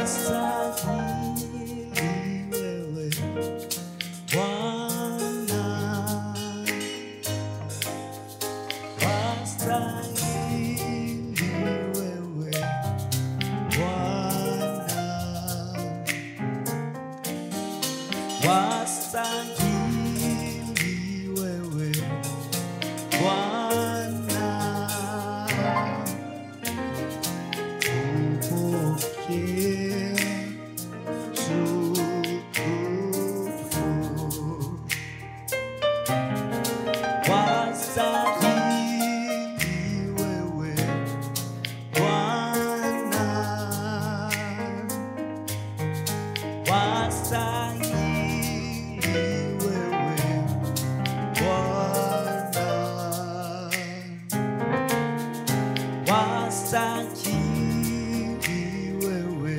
Wastahili wewe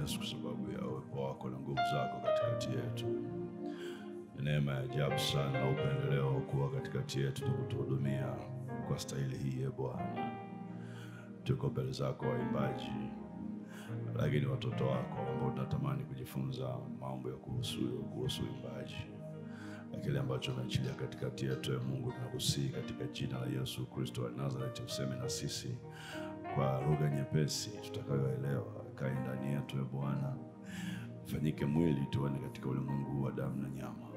Yesu kwa sababu ya uwepo wako na nguvu zako katikati yetu. Neema ya ajabu sana na upendeleo kuwa katikati yetu na kutuhudumia kwa staili hii Bwana. Tuko mbele zako waimbaji, lakini watoto wako ambao tunatamani kujifunza mambo ya kuhusu uimbaji. Kile ambacho umeachilia katikati yetu Mungu, tunakusihi katika jina la Yesu Kristo wa Nazareti useme na sisi kwa lugha nyepesi tutakayoelewa. Kaa ndani yetu Bwana, fanyike mwili tuone katika ulimwengu wa damu na nyama.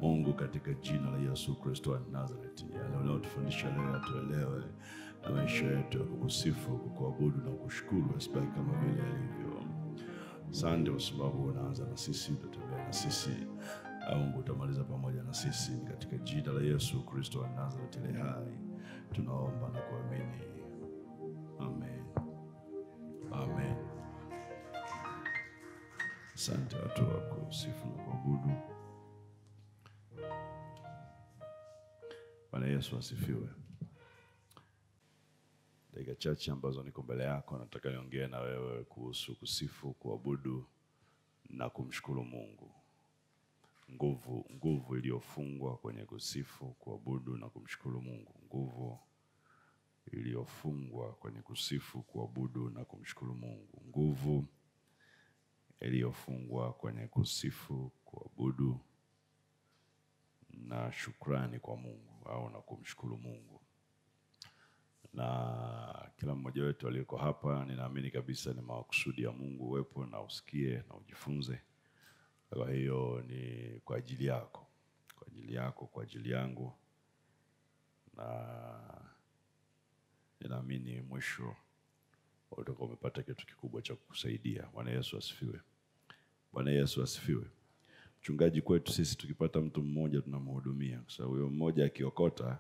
Mungu, katika jina la Yesu Kristo wa Nazareti, leo tufundishe leo tuelewe na maisha yetu kukusifu, kukuabudu na kushukuru asibai kama vile alivyo. Asante kwa sababu unaanza na sisi, utatembea na sisi, Mungu utamaliza pamoja na sisi. Katika jina la Yesu Kristo wa Nazareti le hai tunaomba na kuamini. Amen. Amen. Asante watu wa kusifu na kuabudu. Bwana Yesu asifiwe. Dakika chache ambazo niko mbele yako nataka niongee na wewe kuhusu kusifu, kuabudu na kumshukuru Mungu. Nguvu iliyofungwa kwenye kusifu, kuabudu na kumshukuru Mungu. Nguvu iliyofungwa kwenye kusifu, kuabudu na kumshukuru Mungu. Nguvu iliyofungwa kwenye kusifu, kuabudu na shukrani kwa Mungu au na kumshukuru Mungu. Na kila mmoja wetu aliyeko hapa ninaamini kabisa ni makusudi ya Mungu uwepo na usikie na ujifunze. Kwa hiyo ni kwa ajili yako, kwa ajili yako, kwa ajili yangu. Na ninaamini mwisho utakuwa umepata kitu kikubwa cha kukusaidia. Bwana Yesu asifiwe. Bwana Yesu asifiwe. Mchungaji kwetu sisi tukipata mtu mmoja tunamhudumia, kwa sababu huyo mmoja akiokota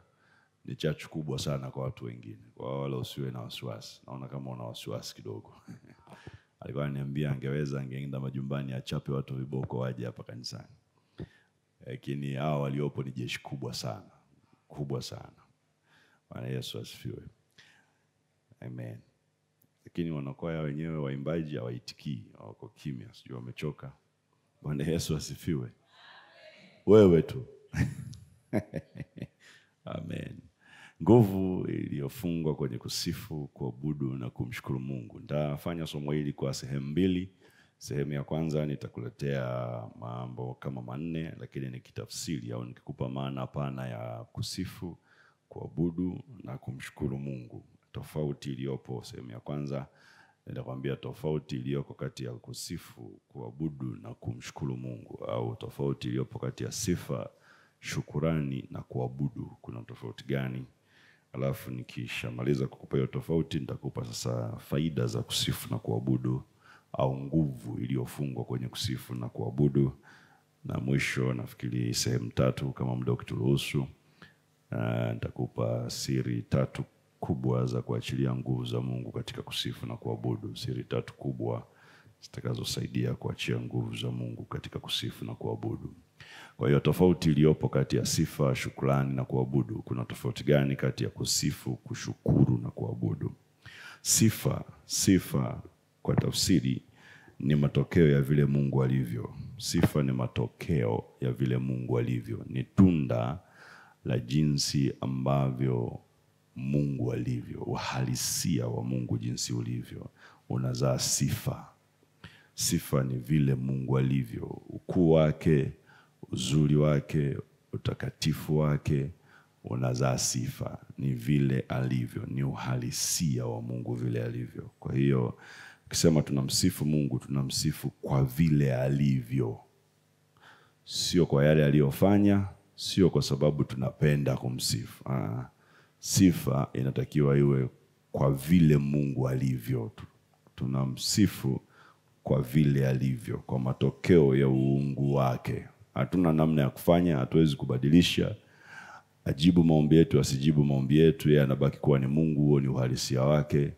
ni chachu kubwa sana kwa watu wengine. Kwa wale usiwe na wasiwasi. Naona kama una wasiwasi kidogo. Alikuwa ananiambia angeweza angeenda majumbani achape watu viboko waje hapa kanisani. Lakini hao waliopo ni jeshi kubwa sana. Kubwa sana. Bwana Yesu asifiwe. Amen. Lakini wanakwaya wenyewe waimbaji hawaitikii, wako kimya, sijui wamechoka. Bwana Yesu asifiwe. Wewe tu. Amen. Nguvu iliyofungwa kwenye kusifu, kuabudu na kumshukuru Mungu. Nitafanya somo hili kwa sehemu mbili. Sehemu ya kwanza nitakuletea mambo kama 4, lakini nikitafsiri au nikikupa maana pana ya kusifu, kuabudu na kumshukuru Mungu. Tofauti iliyopo sehemu ya kwanza nitakwambia tofauti iliyoko kati ya kusifu, kuabudu na kumshukuru Mungu, au tofauti iliyopo kati ya sifa, shukurani na kuabudu. Kuna tofauti gani? Alafu nikishamaliza kukupa hiyo tofauti nitakupa sasa faida za kusifu na kuabudu, au nguvu iliyofungwa kwenye kusifu na kuabudu. Na mwisho nafikiri sehemu 3 kama muda ukituruhusu, nitakupa siri 3 kubwa za kuachilia nguvu za Mungu katika kusifu na kuabudu. Siri 3 kubwa zitakazosaidia kuachia nguvu za Mungu katika kusifu na kuabudu. Kwa hiyo tofauti iliyopo kati ya sifa, shukrani na kuabudu. Kuna tofauti gani kati ya kusifu, kushukuru na kuabudu? Sifa kwa tafsiri ni matokeo ya vile Mungu alivyo. Sifa ni matokeo ya vile Mungu alivyo. Ni tunda la jinsi ambavyo Mungu alivyo. Uhalisia wa Mungu jinsi ulivyo unazaa sifa. Sifa ni vile Mungu alivyo. Ukuu wake, uzuri wake, utakatifu wake unazaa sifa. Ni vile alivyo, ni uhalisia wa Mungu vile alivyo. Kwa hiyo ukisema tunamsifu Mungu, tunamsifu kwa vile alivyo. Sio kwa yale aliyofanya, sio kwa sababu tunapenda kumsifu. Sifa inatakiwa iwe kwa vile Mungu alivyo. Tunamsifu kwa vile alivyo, kwa matokeo ya uungu wake. Hatuna namna ya kufanya, hatuwezi kubadilisha. Ajibu maombi yetu, asijibu maombi yetu, yeye anabaki kuwa ni Mungu, huo ni uhalisia wake.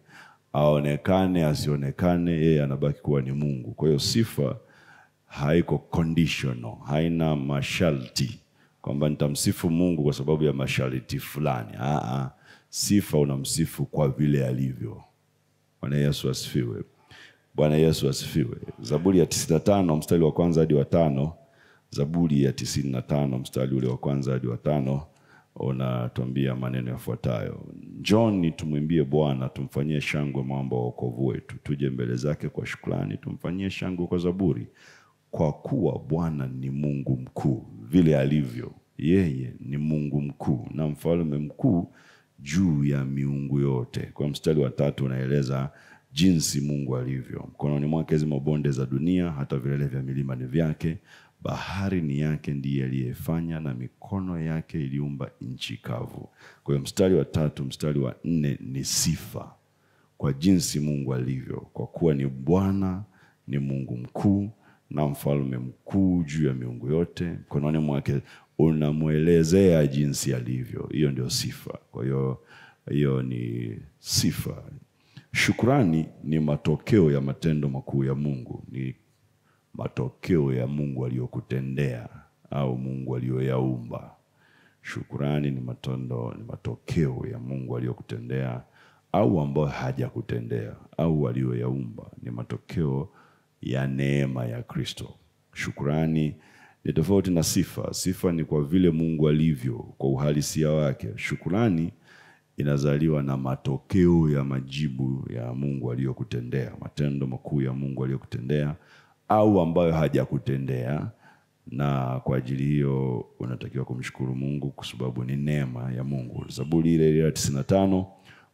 Aonekane, asionekane, yeye anabaki kuwa ni Mungu. Kwa hiyo sifa haiko conditional, haina masharti kwamba nitamsifu Mungu kwa sababu ya masharti fulani. Sifa unamsifu kwa vile alivyo. Bwana Yesu asifiwe. Bwana Yesu asifiwe. Zaburi ya 95 mstari wa kwanza hadi wa 5. Zaburi ya 95 mstari ule wa kwanza hadi wa 5 unatuambia maneno yafuatayo: Njoni tumwimbie Bwana, tumfanyie shangwe mwamba wa wokovu wetu. Tuje mbele zake kwa shukrani, tumfanyie shangwe kwa zaburi. Kwa kuwa Bwana ni Mungu mkuu, vile alivyo. Yeye ni Mungu mkuu na mfalme mkuu juu ya miungu yote. Kwa mstari wa 3 unaeleza jinsi Mungu alivyo. Mkononi mwake zimo bonde za dunia, hata vilele vya milima ni vyake. Bahari ni yake, ndiye aliyefanya, na mikono yake iliumba nchi kavu. Kwa hiyo mstari wa 3, mstari wa 4 ni sifa kwa jinsi Mungu alivyo, kwa kuwa ni Bwana, ni Mungu mkuu na mfalme mkuu juu ya miungu yote. Mkononi mwake unamuelezea jinsi alivyo. Hiyo ndio sifa. Kwa hiyo ni sifa. Shukrani ni matokeo ya matendo makuu ya Mungu. Ni matokeo ya Mungu aliyokutendea au Mungu aliyoyaumba. Shukrani ni matokeo ya Mungu aliyokutendea au ambayo hajakutendea au aliyoyaumba. Ni matokeo ya neema ya Kristo. Shukrani ni tofauti na sifa. Sifa ni kwa vile Mungu alivyo, kwa uhalisia wake. Shukrani inazaliwa na matokeo ya majibu ya Mungu aliyokutendea, matendo makuu ya Mungu aliyokutendea au ambayo hajakutendea, na kwa ajili hiyo unatakiwa kumshukuru Mungu kwa sababu ni neema ya Mungu. Zaburi ile ya 95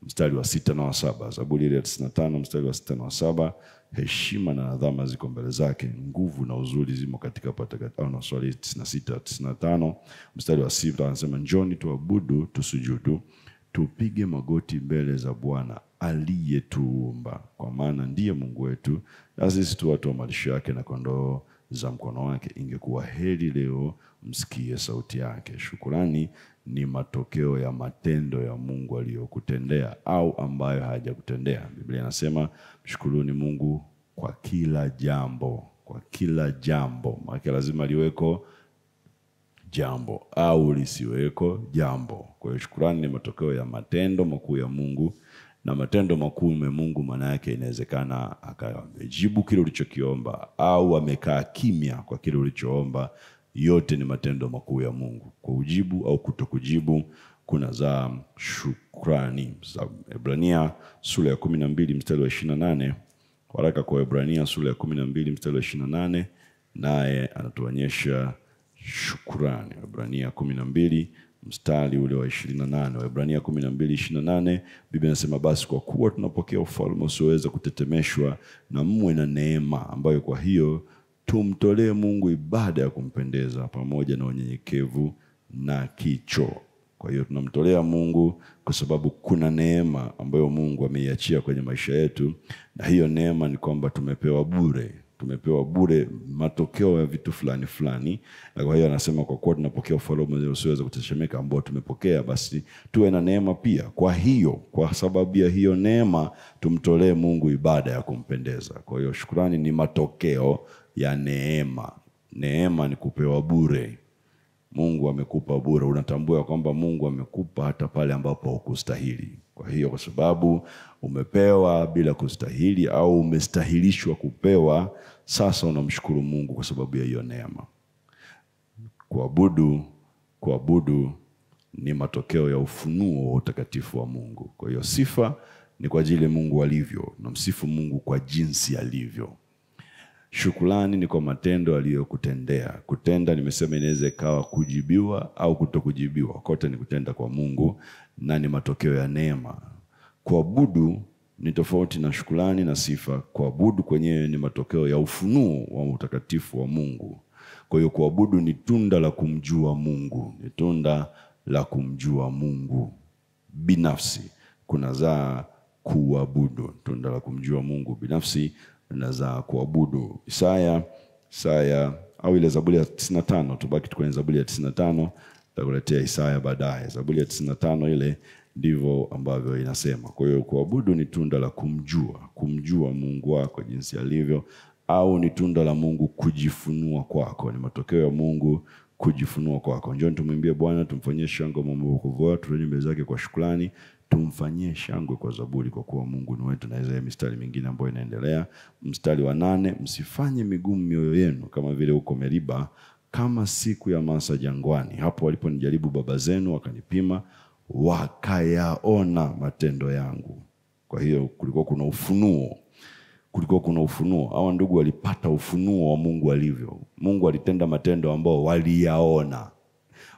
mstari wa 6 na wa 7. Zaburi ile ya 95 mstari wa 6 na wa 7. Heshima na adhama ziko mbele zake, nguvu na uzuri zimo katika patakatifu. Na swali 96 95 mstari wa 6 anasema, njoni tuabudu, tusujudu, tupige magoti mbele za Bwana aliyetuumba, kwa maana ndiye Mungu wetu, na sisi tu watu wa malisho yake na kondoo za mkono wake. Ingekuwa heri leo msikie sauti yake. Shukrani ni matokeo ya matendo ya Mungu aliyokutendea au ambayo hajakutendea. Biblia inasema mshukuruni Mungu kwa kila jambo. Kwa kila jambo. Maana lazima liweko jambo au lisiweko jambo. Kwa hiyo shukrani ni matokeo ya matendo makuu ya Mungu, na matendo makuu ya Mungu maana yake inawezekana akajibu kile ulichokiomba au amekaa kimya kwa kile ulichoomba. Yote ni matendo makuu ya Mungu. Kwa ujibu au kutokujibu kuna za shukrani. Ebrania sura ya 12 mstari wa 28. Waraka kwa Ebrania sura ya 12 mstari wa 28, naye anatuonyesha shukrani. Ebrania 12 mstari ule wa 28. Ebrania 12:28 Biblia inasema, basi kwa kuwa tunapokea ufalme usioweza kutetemeshwa, na mwe na neema ambayo kwa hiyo tumtolee Mungu ibada ya kumpendeza pamoja na unyenyekevu na kicho. Kwa hiyo tunamtolea Mungu kwa sababu kuna neema ambayo Mungu ameiachia kwenye maisha yetu, na hiyo neema ni kwamba tumepewa bure. Tumepewa bure matokeo ya vitu fulani fulani. Na kwa hiyo anasema kwa kuwa tunapokea ufalme usioweza kutetemeka ambao tumepokea, basi tuwe na neema pia. Kwa hiyo, kwa sababu ya hiyo neema, tumtolee Mungu ibada ya kumpendeza. Kwa hiyo shukrani ni matokeo ya neema. Neema ni kupewa bure. Mungu amekupa bure. Unatambua kwamba Mungu amekupa hata pale ambapo hukustahili. Kwa hiyo kwa sababu umepewa bila kustahili au umestahilishwa kupewa, sasa unamshukuru Mungu kwa sababu ya hiyo neema. Kuabudu ni matokeo ya ufunuo wa utakatifu wa Mungu. Kwa hiyo sifa ni kwa ajili Mungu alivyo, na msifu Mungu kwa jinsi alivyo. Shukrani ni kwa matendo aliyokutendea. Kutenda nimesema inaweza ikawa kujibiwa au kutokujibiwa. Kote ni kutenda kwa Mungu na ni matokeo ya neema. Kuabudu ni tofauti na shukrani na sifa. Kuabudu kwenyewe ni matokeo ya ufunuo wa utakatifu wa Mungu. Kwa hiyo kuabudu ni tunda la kumjua Mungu. Ni tunda la kumjua Mungu binafsi. Kuna za kuabudu. Tunda la kumjua Mungu binafsi na za kuabudu. Isaya au ile Zaburi ya 95, tubaki kwenye Zaburi ya 95, tutakuletea Isaya baadaye. Zaburi ya 95 ile ndivyo ambavyo inasema. Kwa hiyo kuabudu ni tunda la kumjua Mungu wako jinsi alivyo, au ni tunda la Mungu kujifunua kwako. Ni matokeo ya Mungu kujifunua kwako. Njoo tumwimbie Bwana, tumfanyie shangwe mwamba wa wokovu wetu, turejee mbele zake kwa shukrani, tumfanyie shangwe kwa zaburi, kwa kuwa Mungu ni wetu. Na ile mistari mingine ambayo inaendelea, mstari wa 8, msifanye migumu mioyo yenu kama vile huko Meriba, kama siku ya Masa jangwani, hapo waliponijaribu baba zenu, wakanipima, wakayaona matendo yangu. Kwa hiyo kulikuwa kuna ufunuo. Hawa ndugu walipata ufunuo wa Mungu alivyo. Mungu alitenda matendo ambao waliyaona.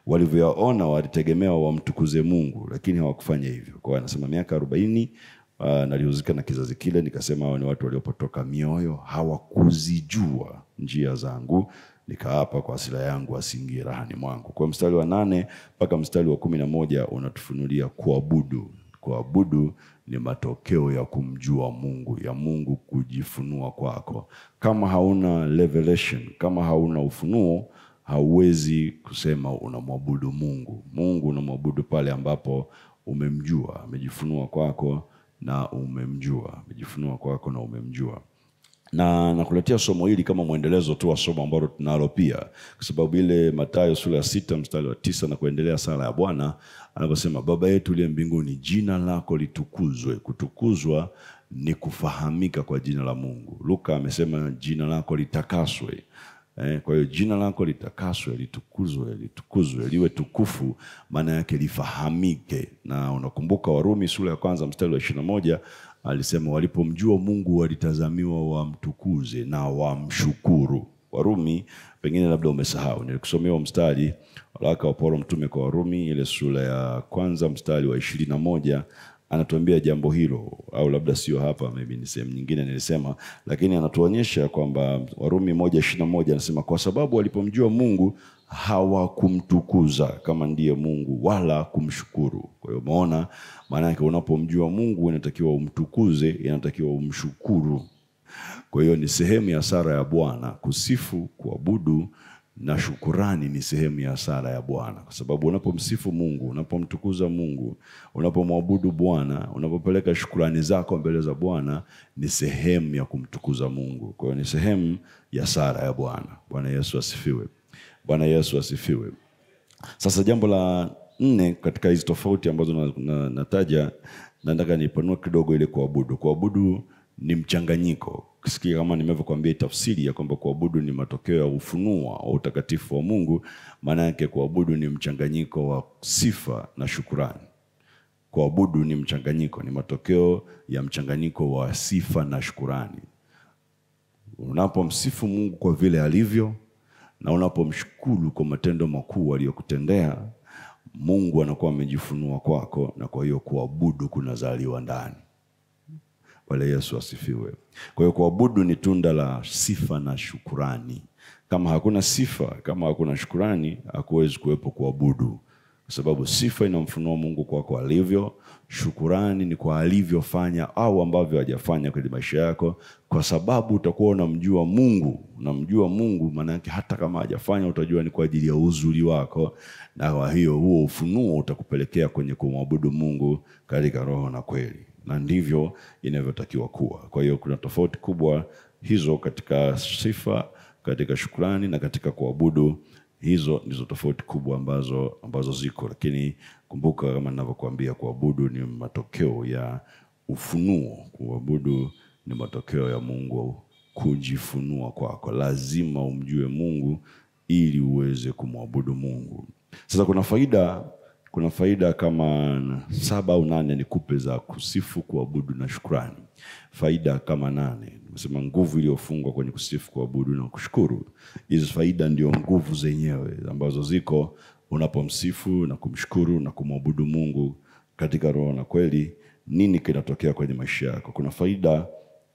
Walivyoyaona walitegemea wamtukuze Mungu, lakini hawakufanya hivyo. Kwa hiyo anasema miaka 40 nalihuzika na kizazi kile, nikasema hao ni watu waliopotoka mioyo, hawakuzijua njia zangu, nikaapa kwa hasira yangu asiingie rahani mwangu. Kwa mstari wa 8 mpaka mstari wa 11 unatufunulia kuabudu. Kuabudu ni matokeo ya kumjua Mungu, ya Mungu kujifunua kwako. Kama hauna revelation, kama hauna ufunuo, hauwezi kusema unamwabudu Mungu. Mungu unamwabudu pale ambapo umemjua, amejifunua kwako na umemjua, amejifunua kwako na umemjua. Na nakuletea somo hili kama muendelezo tu wa somo ambalo tunalo pia, kwa sababu ile Mathayo sura ya 6 mstari wa 9 na kuendelea, sala ya Bwana anaposema, Baba yetu uliye mbinguni, jina lako litukuzwe. Kutukuzwa ni kufahamika kwa jina la Mungu. Luka amesema jina lako litakaswe. Kwa hiyo jina lako litakaswe, litukuzwe, liwe tukufu, maana yake lifahamike. Na unakumbuka Warumi sura ya 1 mstari wa 21 alisema walipomjua Mungu walitazamiwa wamtukuze na wamshukuru. Warumi, pengine labda umesahau, nilikusomea mstari waraka wa Paulo mtume kwa Warumi ile sura ya 1 mstari wa 21, anatuambia jambo hilo, au labda sio hapa, maybe ni sehemu nyingine nilisema, lakini anatuonyesha kwamba Warumi 1:21 anasema, kwa sababu walipomjua Mungu hawakumtukuza kama ndiye Mungu wala kumshukuru. Kwa hiyo umeona, maana yake unapomjua Mungu inatakiwa umtukuze, inatakiwa umshukuru. Kwa hiyo ni sehemu ya sala ya Bwana. Kusifu, kuabudu na shukurani ni sehemu ya sala ya Bwana, kwa sababu unapomsifu Mungu, unapomtukuza Mungu, unapomwabudu Bwana, unapopeleka shukrani zako mbele za Bwana, ni sehemu ya kumtukuza Mungu. Kwa hiyo ni sehemu ya sala ya Bwana. Bwana Yesu asifiwe. Bwana Yesu asifiwe. Sasa jambo la 4 katika hizo tofauti ambazo nataja, nataka nipanue kidogo ile kuabudu. Kuabudu ni mchanganyiko. Kisikia kama nimevyokuambia tafsiri ya kwamba kuabudu ni matokeo ya ufunuo au utakatifu wa Mungu, maana yake kuabudu ni mchanganyiko wa sifa na shukrani. Kuabudu ni mchanganyiko, ni matokeo ya mchanganyiko wa sifa na shukrani. Unapomsifu Mungu kwa vile alivyo na unapomshukuru kwa matendo makuu aliyokutendea, Mungu anakuwa amejifunua kwako, na kwa hiyo kuabudu kunazaliwa ndani. Bwana Yesu asifiwe. Kwa hiyo kuabudu ni tunda la sifa na shukrani. Kama hakuna sifa, kama hakuna shukrani, hakuwezi kuwepo kuabudu. Kwa sababu sifa inamfunua Mungu kwako alivyo, shukrani ni kwa alivyofanya au ambavyo hajafanya kwenye maisha yako. Kwa sababu utakuwa unamjua Mungu, maana yake hata kama hajafanya utajua ni kwa ajili ya uzuri wako, na kwa hiyo huo ufunuo utakupelekea kwenye kumwabudu Mungu katika roho na kweli. Na ndivyo inavyotakiwa kuwa. Kwa hiyo kuna tofauti kubwa hizo katika sifa, katika shukrani na katika kuabudu. Hizo ndizo tofauti kubwa ambazo ziko. Lakini kumbuka, kama ninavyokuambia, kuabudu ni matokeo ya ufunuo. Kuabudu ni matokeo ya Mungu kujifunua kwako. Lazima umjue Mungu ili uweze kumwabudu Mungu. Sasa kuna faida kama 7 au 8 nikupe za kusifu, kuabudu na shukrani. Faida kama 8. Nimesema nguvu iliyofungwa kwenye kusifu, kuabudu na kushukuru. Hizo faida ndio nguvu zenyewe ambazo ziko unapomsifu na kumshukuru na kumwabudu Mungu katika roho na kweli. Nini kinatokea kwenye maisha yako? Kuna faida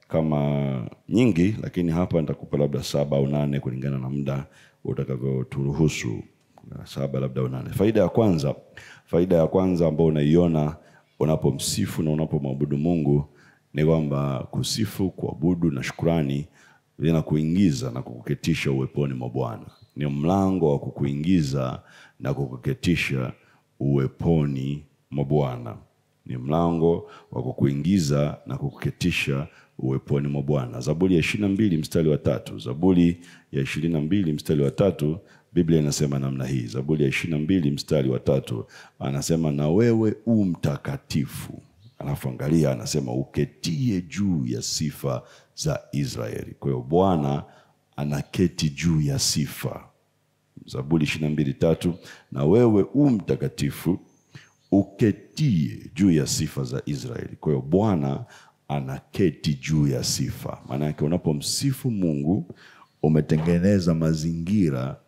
kama nyingi, lakini hapa nitakupa labda 7 au 8 kulingana na muda utakavyoturuhusu. 7 labda au 8. Faida ya kwanza ambayo unaiona unapomsifu na unapomwabudu Mungu ni kwamba kusifu, kuabudu na shukrani linakuingiza na kukuketisha uweponi mwa Bwana. Ni mlango wa kukuingiza na kukuketisha uweponi mwa Bwana. Ni mlango wa kukuingiza na kukuketisha uweponi mwa Bwana. Zaburi ya 22 mstari wa 3. Zaburi ya 22 mstari wa 3, Biblia inasema namna hii, Zaburi ya 22 mstari wa 3, anasema na wewe mtakatifu. Alafu angalia, anasema uketie juu ya sifa za Israeli. Kwa hiyo Bwana anaketi juu ya sifa. Zaburi 22:3, na wewe mtakatifu uketie juu ya sifa za Israeli. Kwa hiyo Bwana anaketi juu ya sifa. Maana yake unapomsifu Mungu umetengeneza mazingira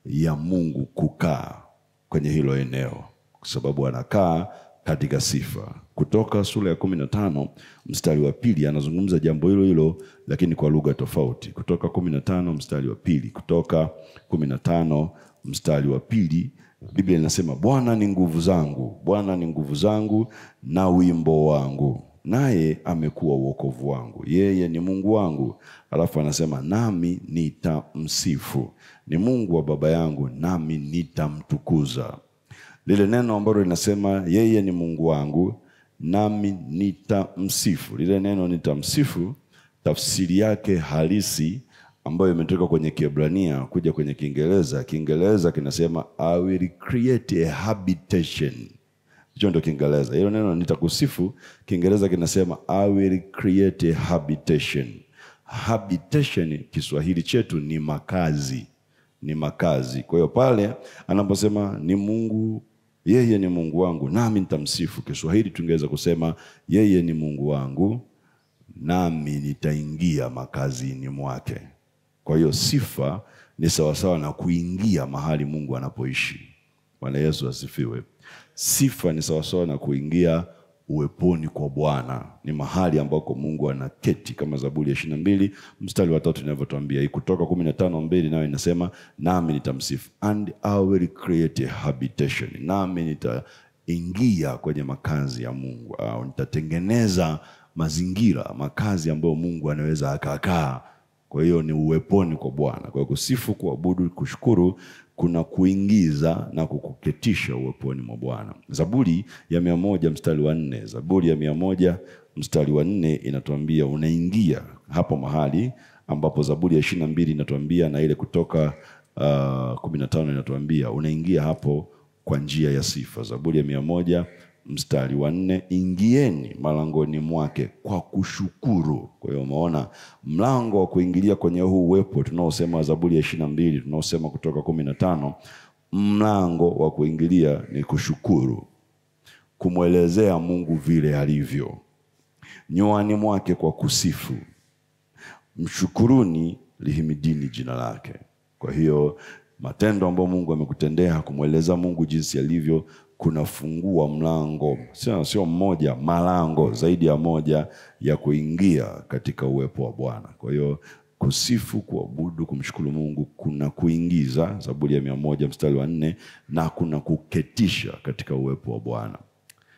ya Mungu kukaa kwenye hilo eneo, kwa sababu anakaa katika sifa. Kutoka sura ya 15 mstari wa 2 anazungumza jambo hilo hilo lakini kwa lugha tofauti. Kutoka 15 mstari wa 2, Kutoka 15 mstari wa 2, Biblia inasema Bwana ni nguvu zangu, Bwana ni nguvu zangu na wimbo wangu, naye amekuwa wokovu wangu, yeye ni Mungu wangu. Alafu anasema nami nitamsifu, ni Mungu wa baba yangu nami nitamtukuza. Lile neno ambalo linasema yeye ni Mungu wangu nami nitamsifu, lile neno nitamsifu, tafsiri yake halisi ambayo imetoka kwenye Kiebrania kuja kwenye Kiingereza. Kiingereza kinasema I will create a habitation. Hicho ndio Kiingereza. Hilo neno nitakusifu, Kiingereza kinasema I will create a habitation. Habitation Kiswahili chetu ni makazi. Ni makazi. Kwa hiyo pale anaposema ni Mungu, yeye ni Mungu wangu nami nitamsifu, Kiswahili tungeweza kusema yeye ni Mungu wangu nami nitaingia makazini mwake. Kwa hiyo sifa ni sawasawa na kuingia mahali Mungu anapoishi. Bwana Yesu asifiwe. Sifa ni sawasawa na kuingia uweponi kwa Bwana. Ni mahali ambako Mungu anaketi, kama Zaburi ya 22 mstari wa 3 inavyotuambia. Kutoka 15:2 nayo inasema nami nitamsifu, and I will create a habitation. Nami nitaingia kwenye makazi ya Mungu, au nitatengeneza mazingira, makazi ambayo Mungu anaweza akakaa. Kwa hiyo ni uweponi kwa Bwana. Kwa hiyo kusifu, kuabudu, kushukuru kuna kuingiza na kukuketisha uweponi mwa Bwana. Zaburi ya 100 mstari wa 4. Zaburi ya 100 mstari wa 4 inatuambia unaingia hapo mahali ambapo Zaburi ya 22 inatuambia, na ile Kutoka 15 inatuambia unaingia hapo kwa njia ya sifa. Zaburi ya 100 mstari wa 4, ingieni malangoni mwake kwa kushukuru. Kwa hiyo umeona mlango wa kuingilia kwenye huu uwepo tunaosema Zaburi ya 22, tunaosema Kutoka 15, mlango wa kuingilia ni kushukuru, kumwelezea Mungu vile alivyo. Nyoani mwake kwa kusifu, mshukuruni, lihimidini jina lake. Kwa hiyo matendo ambayo Mungu amekutendea, kumweleza Mungu jinsi alivyo, kunafungua mlango, sio mmoja, malango zaidi ya moja ya kuingia katika uwepo wa Bwana. Kwa hiyo kusifu, kuabudu, kumshukuru Mungu kuna kuingiza, Zaburi ya 100 mstari wa 4, na kuna kuketisha katika uwepo wa Bwana.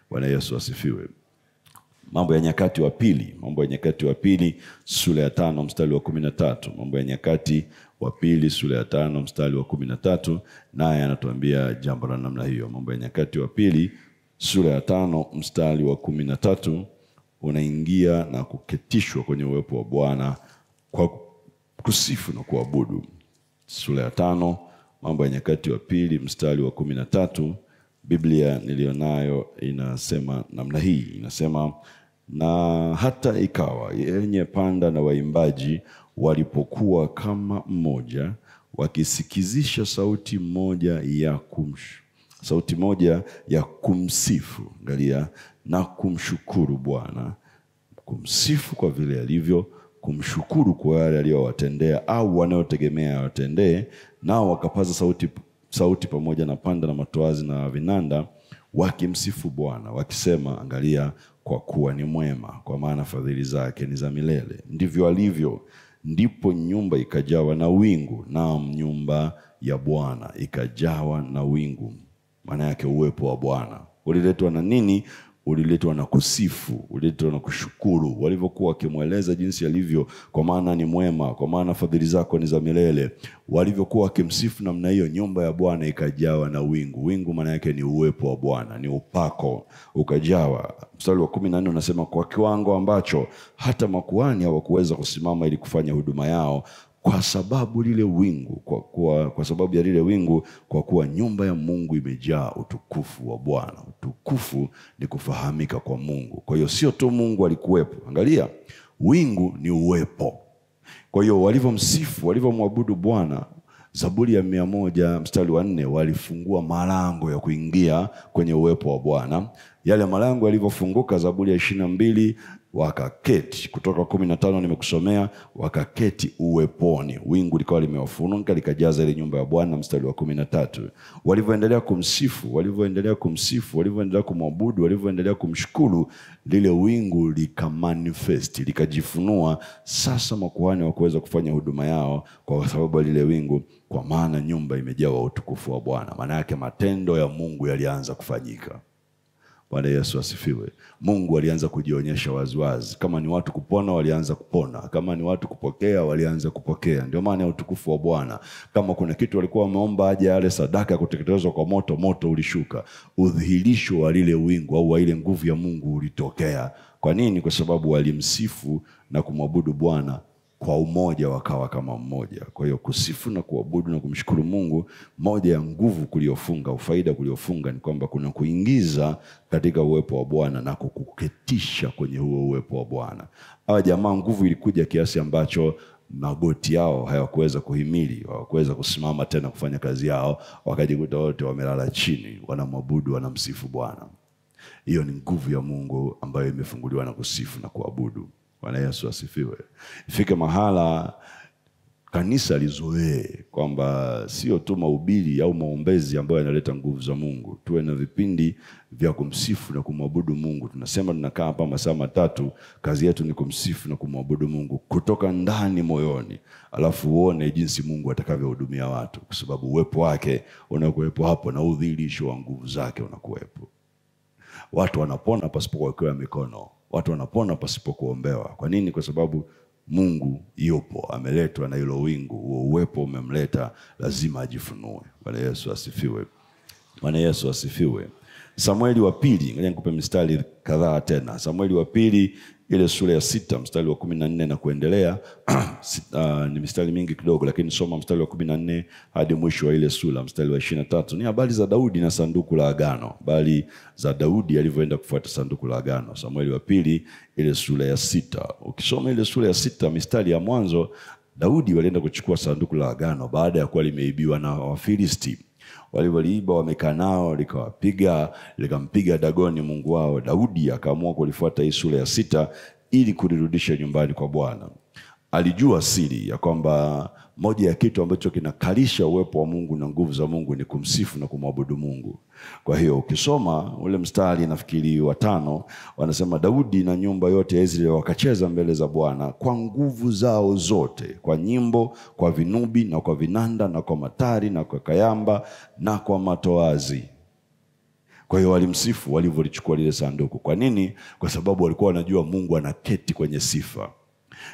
Bwana Yesu asifiwe. Mambo ya Nyakati wa Pili, Mambo ya Nyakati wa Pili sura ya 5 mstari wa 13. Mambo ya Nyakati wa Pili sura ya 5 mstari wa 13, naye anatuambia jambo la namna hiyo. Mambo ya Nyakati wa Pili sura ya 5 mstari wa 13, unaingia na kuketishwa kwenye uwepo wa Bwana kwa kusifu na kuabudu. Sura ya 5 Mambo ya Nyakati wa Pili mstari wa 13, Biblia nilionayo inasema namna hii, inasema na hata ikawa yenye panda na waimbaji walipokuwa kama mmoja, wakisikizisha sauti moja ya kumsifu, angalia, na kumshukuru Bwana. Kumsifu kwa vile alivyo, kumshukuru kwa yale aliyowatendea au wanayotegemea watendee, nao wakapaza sauti pamoja na panda na matoazi na vinanda, wakimsifu Bwana wakisema, angalia, kwa kuwa ni mwema, kwa maana fadhili zake ni za milele. Ndivyo alivyo. Ndipo nyumba ikajawa na wingu, naam, nyumba ya Bwana ikajawa na wingu. Maana yake uwepo wa Bwana uliletwa na nini? Uliletwa na kusifu, uliletwa na kushukuru. Walivyokuwa wakimweleza jinsi alivyo, kwa maana ni mwema, kwa maana fadhili zako ni za milele, walivyokuwa wakimsifu namna hiyo, nyumba ya Bwana ikajawa na wingu. Wingu maana yake ni uwepo wa Bwana, ni upako, ukajawa. Mstari wa 14 unasema kwa kiwango ambacho hata makuhani hawakuweza kusimama ili kufanya huduma yao kwa sababu lile wingu, kwa sababu ya lile wingu, kwa kuwa nyumba ya Mungu imejaa utukufu wa Bwana. Utukufu ni kufahamika kwa Mungu. Kwa hiyo sio tu Mungu alikuwepo. Angalia, wingu ni uwepo. Kwa hiyo walivyomsifu, walivyomwabudu Bwana, Zaburi ya 100 mstari wa 4, walifungua malango ya kuingia kwenye uwepo wa Bwana. Yale malango yalivyofunguka, Zaburi ya 22, wakaketi. Kutoka 15 nimekusomea, wakaketi uweponi. Wingu likawa limewafunika likajaza ile nyumba ya Bwana, mstari wa 13. Walivyoendelea kumsifu, walivyoendelea kumwabudu, walivyoendelea kumshukuru, lile wingu likamanifest, likajifunua. Sasa makuhani hawakuweza kufanya huduma yao kwa sababu ya lile wingu, kwa maana nyumba imejawa utukufu wa Bwana. Maana yake matendo ya Mungu yalianza kufanyika. Bwana Yesu asifiwe. Mungu alianza kujionyesha waziwazi. Kama ni watu kupona, walianza kupona. Kama ni watu kupokea, walianza kupokea. Ndio maana ya utukufu wa Bwana. Kama kuna kitu walikuwa wameomba aje yale sadaka kuteketezwa kwa moto, moto ulishuka. Udhihirisho wa lile wingu au wa ile nguvu ya Mungu ulitokea. Kwa nini? Kwa sababu walimsifu na kumwabudu Bwana kwa umoja, wakawa kama mmoja. Kwa hiyo kusifu na kuabudu na kumshukuru Mungu, moja ya nguvu kuliofunga, ufaida kuliofunga, ni kwamba kuna kuingiza katika uwepo wa Bwana na kukuketisha kwenye huo uwepo wa Bwana. Hawa jamaa nguvu ilikuja kiasi ambacho magoti yao hayakuweza kuhimili, hawakuweza kusimama tena kufanya kazi yao, wakajikuta wote wamelala chini, wanamwabudu, wanamsifu Bwana. Hiyo ni nguvu ya Mungu ambayo imefunguliwa na kusifu na kuabudu. Bwana Yesu asifiwe. Ifike mahala kanisa lizoee kwamba sio tu mahubiri au maombezi ambayo yanaleta nguvu za Mungu. Tuwe na vipindi vya kumsifu na kumwabudu Mungu. Tunasema tunakaa hapa masaa 3, kazi yetu ni kumsifu na kumwabudu Mungu kutoka ndani moyoni. Alafu uone jinsi Mungu atakavyohudumia watu, kwa sababu uwepo wake unakuwepo hapo na udhihirisho wa nguvu zake unakuwepo. Watu wanapona pasipo kuwekewa mikono. Watu wanapona pasipo kuombewa. Kwa nini? Kwa sababu Mungu yupo, ameletwa na hilo wingu. Uwepo umemleta, lazima ajifunue. Bwana Yesu asifiwe. Bwana Yesu asifiwe. Samueli wa pili, ngoja nikupe mistari kadhaa tena. Samueli wa pili ile sura ya 6 mstari wa 14 na kuendelea. Ni mistari mingi kidogo, lakini soma mstari wa 14 hadi mwisho wa ile sura, mstari wa 23. Ni habari za Daudi na sanduku la agano. Habari za Daudi alivyoenda kufuata sanduku la agano. Samueli wa pili ile sura ya 6. Ukisoma ile sura ya 6 mistari ya mwanzo, Daudi walienda kuchukua sanduku la agano baada ya kuwa limeibiwa na Wafilisti. Waliiba, wamekaa nao, likampiga Dagoni mungu wao. Daudi akaamua kulifuata hii sura ya 6 ili kulirudisha nyumbani kwa Bwana. Alijua siri ya kwamba moja ya kitu ambacho kinakalisha uwepo wa Mungu na nguvu za Mungu ni kumsifu na kumwabudu Mungu. Kwa hiyo ukisoma ule mstari nafikiri wa 5, wanasema Daudi na nyumba yote ya Israeli wakacheza mbele za Bwana kwa nguvu zao zote, kwa nyimbo, kwa vinubi na kwa vinanda na kwa matari na kwa kayamba na kwa matoazi. Kwa hiyo walimsifu walivyolichukua lile sanduku. Kwa nini? Kwa sababu walikuwa wanajua Mungu anaketi kwenye sifa.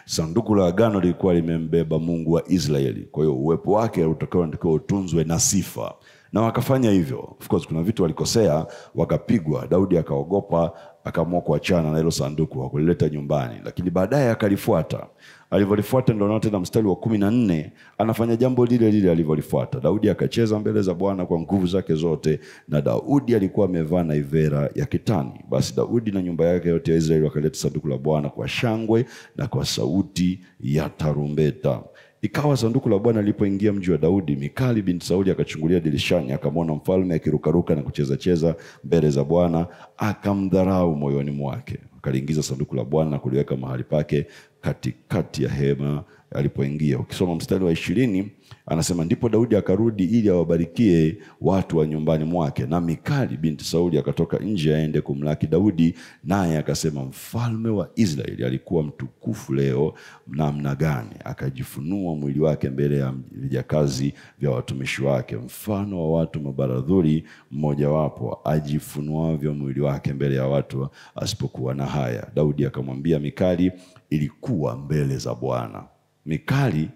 Sanduku la agano lilikuwa limembeba Mungu wa Israeli. Kwa hiyo uwepo wake utakuwa utunzwe na sifa. Na wakafanya hivyo. Of course kuna vitu walikosea, wakapigwa. Daudi akaogopa, akaamua kuachana na hilo sanduku, hakulileta nyumbani. Lakini baadaye akalifuata. Alivyolifuata ndio naona tena mstari wa 14 anafanya jambo lile lile alivyolifuata. Daudi akacheza mbele za Bwana kwa nguvu zake zote, na Daudi alikuwa amevaa naivera ya kitani. Basi Daudi na nyumba yake yote ya Israeli wakaleta sanduku la Bwana kwa shangwe na kwa sauti ya tarumbeta. Ikawa sanduku la Bwana lilipoingia mji wa Daudi, Mikali binti Sauli akachungulia dirishani, akamwona mfalme akirukaruka na kucheza mbele za Bwana, akamdharau moyoni mwake. Akaliingiza sanduku la Bwana na kuliweka mahali pake katikati ya hema alipoingia. Ukisoma mstari wa 20 anasema ndipo Daudi akarudi ili awabarikie watu wa nyumbani mwake, na Mikali binti Sauli akatoka nje aende kumlaki Daudi, naye akasema mfalme wa Israeli alikuwa mtukufu leo namna gani, akajifunua mwili wake mbele ya vijakazi vya watumishi wake, mfano wa watu mabaradhuri mmoja wapo ajifunuavyo mwili wake mbele ya watu asipokuwa na haya. Daudi akamwambia Mikali, ilikuwa mbele za Bwana. Mikali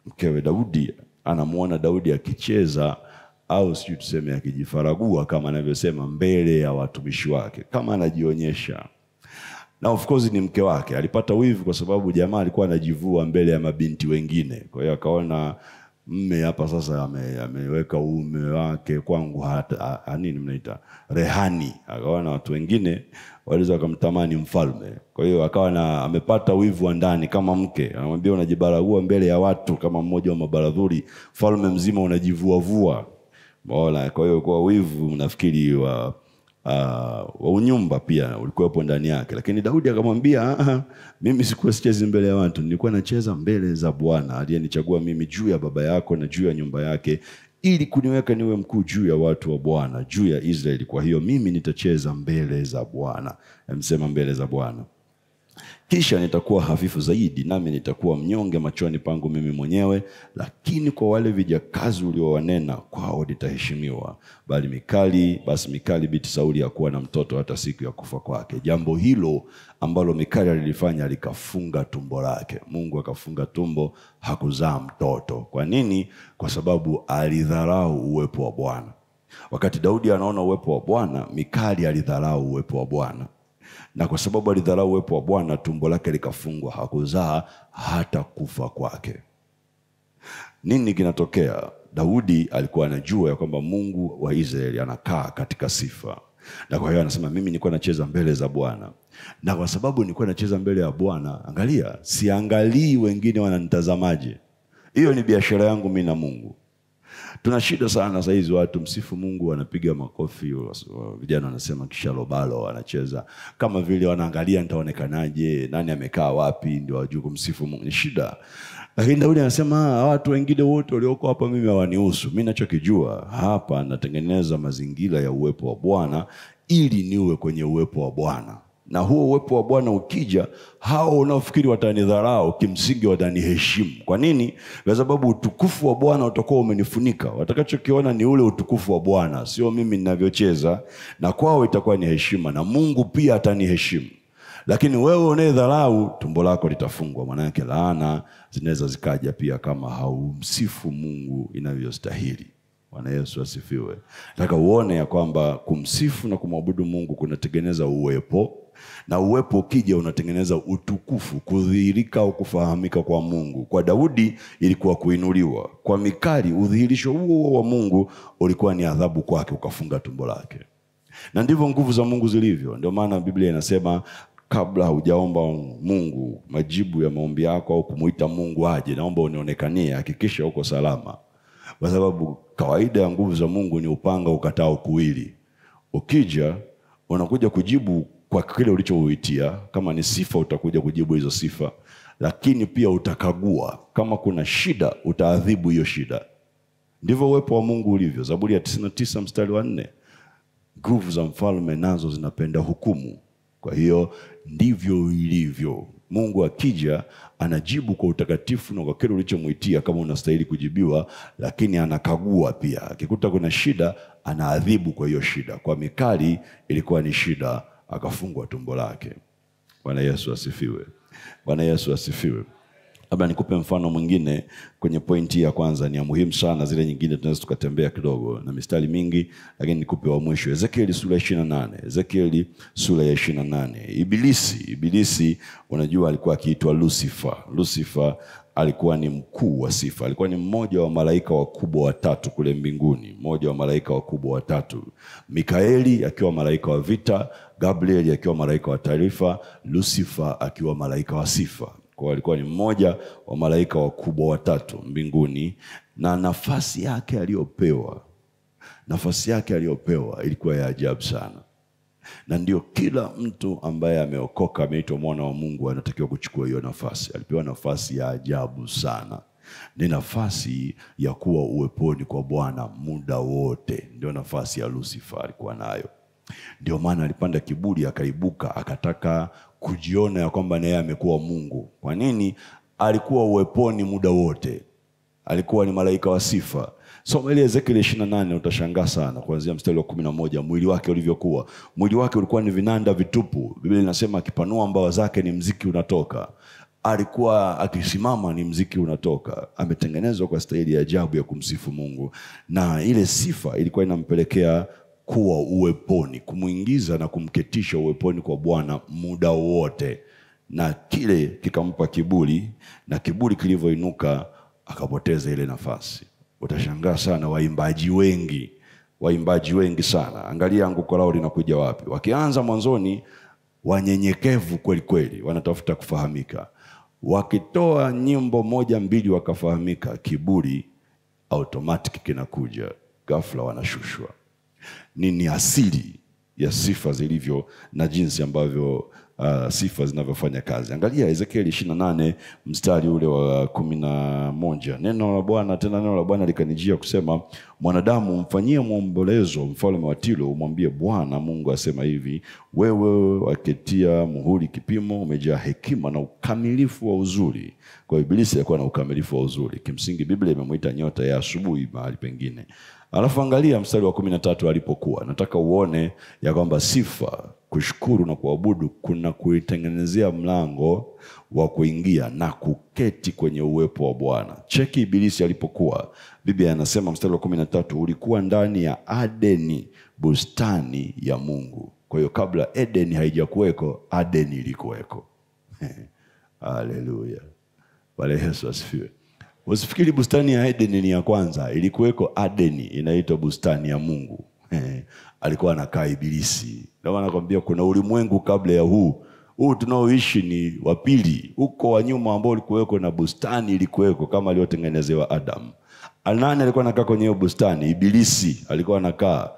mkewe Daudi anamuona Daudi akicheza, au sio tuseme akijifaragua kama anavyosema, mbele ya watumishi wake, kama anajionyesha. Na of course ni mke wake. Alipata wivu kwa sababu jamaa alikuwa anajivua mbele ya mabinti wengine. Kwa hiyo akaona mme hapa sasa ameweka uume wake kwangu, hata nini mnaita, rehani. Akaona watu wengine waliweza kumtamani mfalme. Kwa hiyo akawa amepata wivu wa ndani kama mke. Anamwambia unajibaragua mbele ya watu kama mmoja wa mabaradhuri, falme mzima unajivua vua. Mbona? Kwa hiyo kwa wivu nafikiri wa unyumba pia ulikuwepo ndani yake. Lakini Daudi akamwambia, mimi sikuwa sichezi mbele ya watu, nilikuwa nacheza mbele za Bwana aliyenichagua mimi juu ya baba yako na juu ya nyumba yake, ili kuniweka niwe mkuu juu ya watu wa Bwana, juu ya Israeli. Kwa hiyo mimi nitacheza mbele za Bwana. Amsema mbele za Bwana. Kisha nitakuwa hafifu zaidi, nami nitakuwa mnyonge machoni pangu mimi mwenyewe, lakini kwa wale vijakazi uliowanena kwao nitaheshimiwa. Basi Mikali binti Sauli hakuwa na mtoto hata siku ya kufa kwake. Jambo hilo ambalo Mikali alilifanya likafunga tumbo lake. Mungu akafunga tumbo, hakuzaa mtoto. Kwa nini? Kwa sababu alidharau uwepo wa Bwana. Wakati Daudi anaona uwepo wa Bwana, Mikali alidharau uwepo wa Bwana. Na kwa sababu alidharau uwepo wa Bwana, tumbo lake likafungwa, hakuzaa hata kufa kwake. Nini kinatokea? Daudi alikuwa anajua ya kwamba Mungu wa Israeli anakaa katika sifa. Na kwa hiyo anasema mimi nilikuwa nacheza mbele za Bwana. Na kwa sababu nilikuwa nacheza mbele ya Bwana, angalia, siangalii wengine wananitazamaje. Hiyo ni biashara yangu mimi na Mungu. Tuna shida sana sasa hizi, watu msifu Mungu wanapiga makofi, vijana wanasema kishalobalo, wanacheza kama vile wanaangalia nitaonekanaje, nani amekaa wapi ndio wajue kumsifu Mungu. Ni shida. Lakini Daudi anasema watu wengine wote walioko hapa mimi hawanihusu. Mimi ninachokijua hapa, natengeneza mazingira ya uwepo wa Bwana ili niwe kwenye uwepo wa Bwana. Na huo uwepo wa Bwana ukija, hao unaofikiri watanidharau kimsingi wataniheshimu. Kwa nini? Kwa sababu utukufu wa Bwana utakuwa umenifunika. Watakachokiona ni ule utukufu wa Bwana, sio mimi ninavyocheza, na kwao itakuwa ni heshima, na Mungu pia ataniheshimu. Lakini wewe unayedharau, tumbo lako litafungwa. Maana yake laana zinaweza zikaja pia kama haumsifu Mungu inavyostahili. Bwana Yesu asifiwe. Nataka uone ya kwamba kumsifu na kumwabudu Mungu kunatengeneza uwepo, na uwepo ukija unatengeneza utukufu, kudhihirika au kufahamika kwa Mungu. Kwa Daudi ilikuwa kuinuliwa. Kwa Mikali udhihirisho huo wa Mungu ulikuwa ni adhabu kwake, ukafunga tumbo lake. Na ndivyo nguvu za Mungu zilivyo. Ndio maana Biblia inasema kabla hujaomba Mungu majibu ya maombi yako au kumuita Mungu aje, naomba unionekanie, hakikisha uko salama. Kwa sababu kawaida ya nguvu za Mungu ni upanga ukatao kuwili. Ukija unakuja kujibu kwa kile ulichouitia. Kama ni sifa utakuja kujibu hizo sifa, lakini pia utakagua kama kuna shida, utaadhibu hiyo shida. Ndivyo uwepo wa Mungu ulivyo. Zaburi ya 99 mstari wa 4. Nguvu za mfalme nazo zinapenda hukumu. Kwa hiyo ndivyo ilivyo. Mungu akija anajibu kwa utakatifu na kwa kile ulichomuitia kama unastahili kujibiwa, lakini anakagua pia. Akikuta kuna shida, anaadhibu kwa hiyo shida. Kwa Mikali ilikuwa ni shida, akafungwa tumbo lake. Bwana Yesu asifiwe. Bwana Yesu asifiwe. Labda nikupe mfano mwingine kwenye pointi ya kwanza, ni ya muhimu sana. Zile nyingine tunaweza tukatembea kidogo na mistari mingi, lakini nikupe wa mwisho. Ezekieli sura ya 28. Ezekieli sura ya 28. Ibilisi unajua alikuwa akiitwa Lucifer. Lucifer alikuwa ni mkuu wa sifa. Alikuwa ni mmoja wa malaika wakubwa watatu kule mbinguni. Mmoja wa malaika wakubwa watatu. Mikaeli akiwa malaika wa vita, Gabrieli akiwa malaika wa taarifa, Lucifer akiwa malaika wa sifa. Kwa alikuwa ni mmoja wa malaika wakubwa watatu mbinguni, na nafasi yake aliyopewa ilikuwa ya ajabu sana. Na ndio kila mtu ambaye ameokoka, ameitwa mwana wa Mungu, anatakiwa kuchukua hiyo nafasi. Alipewa nafasi ya ajabu sana. Ni nafasi ya kuwa uweponi kwa Bwana muda wote. Ndio nafasi ya Lucifer alikuwa nayo. Ndio maana alipanda kiburi, akaibuka, akataka kujiona ya kwamba naye amekuwa Mungu. Kwa nini? Alikuwa uweponi muda wote. Alikuwa ni malaika wa sifa. Soma ile Ezekiel 28 utashangaa sana kuanzia mstari wa 11, mwili wake ulivyokuwa. Mwili wake ulikuwa ni vinanda vitupu. Biblia inasema akipanua mbawa zake ni mziki unatoka. Alikuwa akisimama ni mziki unatoka. Ametengenezwa kwa staili ya ajabu ya kumsifu Mungu. Na ile sifa ilikuwa inampelekea kuwa uweponi, kumuingiza na kumketisha uweponi kwa Bwana muda wote. Na kile kikampa kiburi, na kiburi kilivyoinuka akapoteza ile nafasi. Utashangaa sana waimbaji wengi sana. Angalia anguko lao linakuja wapi. Wakianza mwanzoni wanyenyekevu kweli kweli, wanatafuta kufahamika. Wakitoa nyimbo moja mbili wakafahamika, kiburi automatic kinakuja, ghafla wanashushwa. Nini asili ya sifa zilivyo na jinsi ambavyo sifa zinavyofanya kazi. Angalia Ezekieli 28 mstari ule wa 11. Neno la Bwana likanijia kusema, mwanadamu, mfanyie maombolezo mfalme wa Tiro, umwambie Bwana Mungu asema hivi, wewe waketia muhuri kipimo, umejaa hekima na ukamilifu wa uzuri. Kwa Ibilisi alikuwa na ukamilifu wa uzuri. Kimsingi Biblia imemuita nyota ya asubuhi mahali pengine. Alafu angalia mstari wa 13 alipokuwa. Nataka uone ya kwamba sifa, kushukuru na kuabudu kuna kuitengenezea mlango wa kuingia na kuketi kwenye uwepo wa Bwana. Cheki Ibilisi alipokuwa. Biblia anasema mstari wa 13, ulikuwa ndani ya Adeni, bustani ya Mungu. Kwa hiyo kabla Edeni haijakuweko, Adeni ilikuweko. Haleluya. Bwana Yesu asifiwe. Usifikiri bustani ya Edeni ni ya kwanza, ilikuweko Adeni, inaitwa bustani ya Mungu. Alikuwa anakaa Ibilisi. Ndio maana nakwambia kuna ulimwengu kabla ya huu tunaoishi ni wa pili. Huko wa nyuma ambao ulikuweko na bustani ilikuweko kama aliyotengenezewa Adam. Nani alikuwa anakaa kwenye hiyo bustani? Ibilisi alikuwa anakaa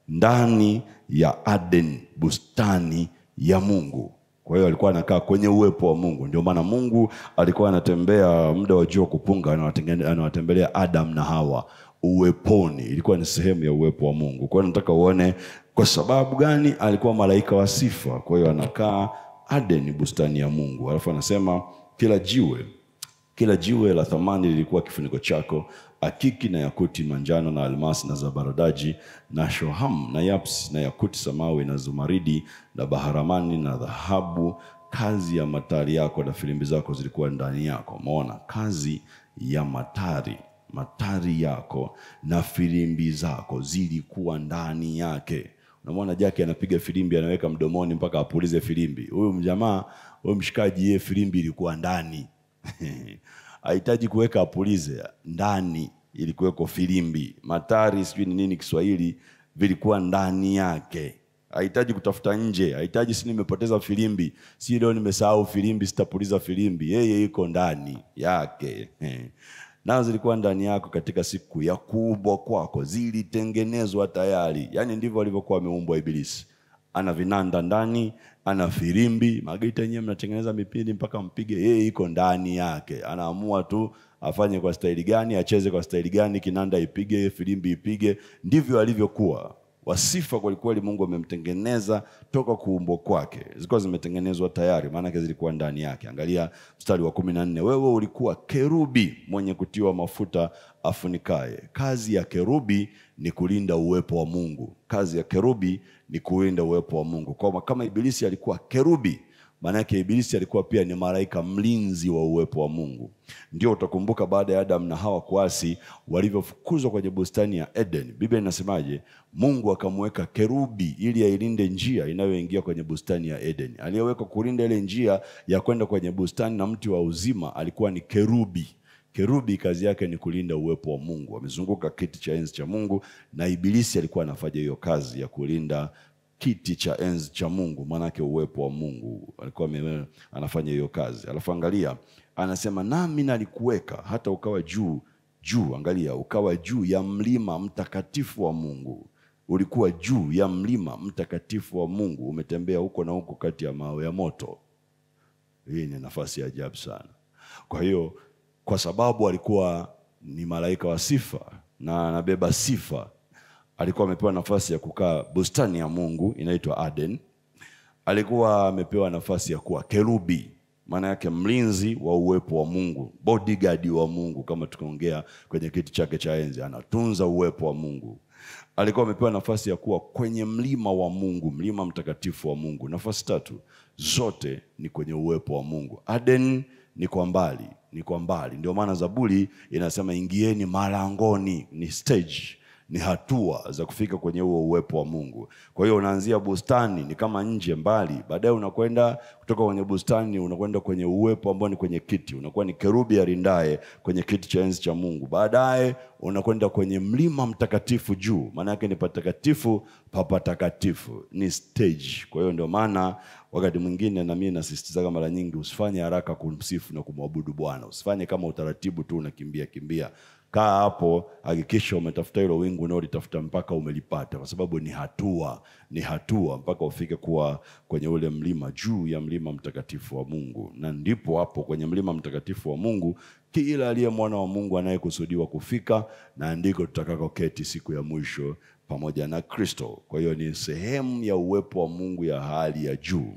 ndani ya Aden, bustani ya Mungu. Kwa hiyo alikuwa anakaa kwenye uwepo wa Mungu. Ndio maana Mungu alikuwa anatembea muda wa jua kupunga, anawatembelea Adam na Hawa uweponi. Ilikuwa ni sehemu ya uwepo wa Mungu. Kwa hiyo nataka uone kwa sababu gani alikuwa malaika wa sifa. Kwa hiyo anakaa Aden, bustani ya Mungu. Alafu anasema kila jiwe la thamani lilikuwa kifuniko chako, akiki na yakuti, manjano na almasi na zabaradaji na shoham na yapsi na yakuti samawi na zumaridi na baharamani na dhahabu. Kazi ya matari yako na filimbi zako zilikuwa ndani yako. Umeona kazi ya matari yako na filimbi zako zilikuwa ndani yake. Unamwona Jackie anapiga filimbi, anaweka mdomoni mpaka apulize filimbi. Huyu mjamaa, huyu mshikaji, yeye filimbi ilikuwa ndani. Hahitaji kuweka apulize, ndani ilikuweko filimbi. Matari sijui ni nini Kiswahili, vilikuwa ndani yake. Hahitaji kutafuta nje, hahitaji si nimepoteza filimbi, si leo nimesahau filimbi sitapuliza filimbi. Yeye yuko ndani yake. Nazo zilikuwa ndani yako katika siku ya kuumbwa kwako, zilitengenezwa tayari. Yaani ndivyo alivyokuwa ameumbwa Ibilisi. Ana vinanda ndani, ana filimbi, magita yenyewe mnatengeneza mipindi mpaka mpige, yeye iko ndani yake. Anaamua tu afanye kwa staili gani, acheze kwa staili gani, kinanda ipige, filimbi ipige. Ndivyo alivyokuwa. Wasifa kwa kweli Mungu amemtengeneza toka kuumbwa kwake. Zilikuwa zimetengenezwa tayari, maana yake zilikuwa ndani yake. Angalia mstari wa 14. Wewe ulikuwa kerubi mwenye kutiwa mafuta afunikaye. Kazi ya kerubi ni kulinda uwepo wa Mungu. Kazi ya kerubi ni kulinda uwepo wa Mungu. Kwa kama Ibilisi alikuwa kerubi, maana yake Ibilisi alikuwa pia ni malaika mlinzi wa uwepo wa Mungu. Ndio utakumbuka baada ya Adam na Hawa kuasi, walivyofukuzwa kwenye bustani ya Eden. Biblia inasemaje? Mungu akamweka kerubi ili ailinde njia inayoingia kwenye bustani ya Eden. Aliyeweka kulinda ile njia ya kwenda kwenye bustani na mti wa uzima alikuwa ni kerubi. Kerubi kazi yake ni kulinda uwepo wa Mungu. Amezunguka kiti cha enzi cha Mungu, na Ibilisi alikuwa anafanya hiyo kazi ya kulinda kiti cha enzi cha Mungu, maana yake uwepo wa Mungu. Alikuwa anafanya hiyo kazi. Alafu angalia, anasema nami nalikuweka hata ukawa juu. Angalia, ukawa juu ya mlima mtakatifu wa Mungu. Ulikuwa juu ya mlima mtakatifu wa Mungu. Umetembea huko na huko kati ya mawe ya moto. Hii ni nafasi ya ajabu sana. Kwa hiyo kwa sababu alikuwa ni malaika wa sifa na anabeba sifa, alikuwa amepewa nafasi ya kukaa bustani ya Mungu inaitwa Aden. Alikuwa amepewa nafasi ya kuwa kerubi, maana yake mlinzi wa uwepo wa Mungu, bodyguard wa Mungu. Kama tukaongea kwenye kiti chake cha enzi, anatunza uwepo wa Mungu. Alikuwa amepewa nafasi ya kuwa kwenye mlima wa Mungu, mlima mtakatifu wa Mungu. Nafasi tatu zote ni kwenye uwepo wa Mungu. Aden ni kwa mbali. Ndio maana Zaburi inasema ingieni malangoni, ni stage. ni hatua za kufika kwenye huo uwepo wa Mungu. Kwa hiyo unaanzia bustani, ni kama nje mbali, baadaye unakwenda kutoka kwenye bustani unakwenda kwenye uwepo ambao ni kwenye kiti, unakuwa ni kerubi arindaye kwenye kiti cha enzi cha Mungu. Baadaye unakwenda kwenye mlima mtakatifu juu, maana yake ni patakatifu pa patakatifu, ni stage. Kwa hiyo ndio maana wakati mwingine na mimi nasisitiza mara nyingi, usifanye haraka kumsifu na kumwabudu Bwana. Usifanye kama utaratibu tu unakimbia kimbia. Kaa hapo, hakikisha umetafuta hilo wingu na ulitafuta mpaka umelipata, kwa sababu ni hatua mpaka ufike kuwa kwenye ule mlima, juu ya mlima mtakatifu wa Mungu. Na ndipo hapo kwenye mlima mtakatifu wa Mungu kila aliye mwana wa Mungu anayekusudiwa kufika, na ndiko tutakakoketi siku ya mwisho pamoja na Kristo. Kwa hiyo ni sehemu ya uwepo wa Mungu ya hali ya juu.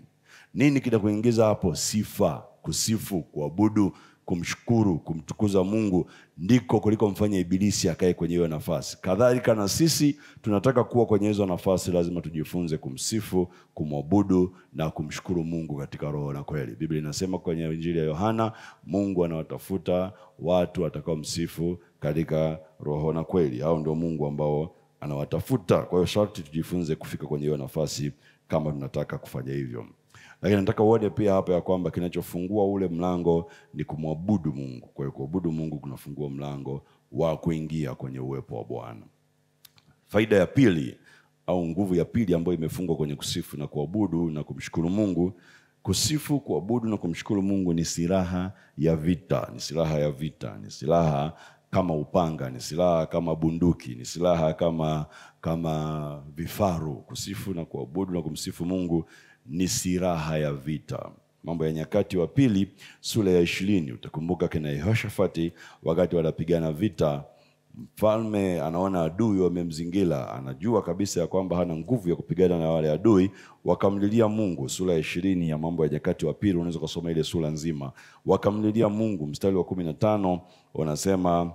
Nini kitakuingiza hapo? Sifa, kusifu, kuabudu, kumshukuru, kumtukuza Mungu, ndiko kuliko mfanya ibilisi akae kwenye hiyo nafasi. Kadhalika na sisi tunataka kuwa kwenye hizo nafasi, lazima tujifunze kumsifu, kumwabudu na kumshukuru Mungu katika roho na kweli. Biblia inasema kwenye Injili ya Yohana, Mungu anawatafuta watu watakao msifu katika roho na kweli. Hao ndio Mungu ambao anawatafuta. Kwa hiyo sharti tujifunze kufika kwenye hiyo nafasi kama tunataka kufanya hivyo. Lakini nataka uone pia hapa ya kwamba kinachofungua ule mlango ni kumwabudu Mungu. Kwa hiyo kuabudu Mungu kunafungua mlango wa kuingia kwenye uwepo wa Bwana. Faida ya pili au nguvu ya pili ambayo imefungwa kwenye kusifu na kuabudu na kumshukuru Mungu. Kusifu, kuabudu na kumshukuru Mungu ni silaha ya vita, ni silaha ya vita, ni silaha kama upanga, ni silaha kama bunduki, ni silaha kama vifaru. Kusifu na kuabudu na kumsifu Mungu ni silaha ya vita. Mambo ya Nyakati wa Pili sura ya 20, utakumbuka kina Yehoshafati wakati wanapigana vita, mfalme anaona adui wamemzingira, anajua kabisa ya kwamba hana nguvu ya kupigana na wale adui, wakamlilia Mungu. Sura ya 20 ya Mambo ya Nyakati wa Pili, unaweza kusoma ile sura nzima. Wakamlilia Mungu, mstari wa 15 unasema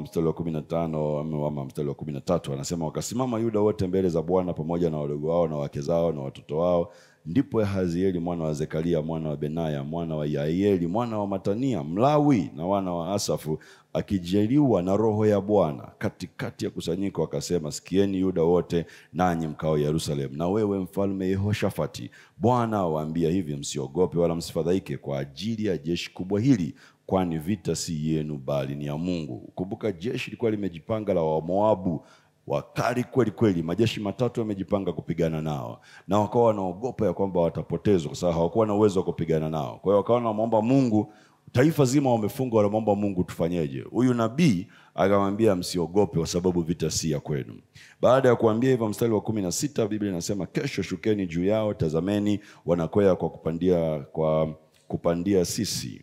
mstari wa 15 ama mstari wa 13 anasema, wakasimama Yuda wote mbele za Bwana pamoja na wadogo wao na wake zao na watoto wao. Ndipo Yahazieli mwana wa Zekaria mwana wa Benaya mwana wa Yaeli mwana wa Matania Mlawi na wana wa Asafu akijeliwa na roho ya Bwana katikati ya kusanyiko, akasema, sikieni Yuda wote nanyi mkao Yerusalemu, na wewe mfalme Yehoshafati, Bwana waambia hivi, msiogope wala msifadhaike kwa ajili ya jeshi kubwa hili, kwani vita si yenu bali ni ya Mungu. Kumbuka jeshi lilikuwa limejipanga la Wamoabu wakali kweli kweli, majeshi matatu yamejipanga kupigana nao, na wakawa wanaogopa ya kwamba watapotezwa kwa sababu hawakuwa na uwezo wa kupigana nao. Kwa hiyo wakawa wanaomba Mungu, taifa zima wamefunga, wanaomba Mungu, tufanyeje? Huyu nabii akamwambia, msiogope kwa sababu vita si ya kwenu. Baada ya kuambia hivyo, mstari wa 16 Biblia inasema, kesho shukeni juu yao, tazameni wanakwea kwa kupandia sisi,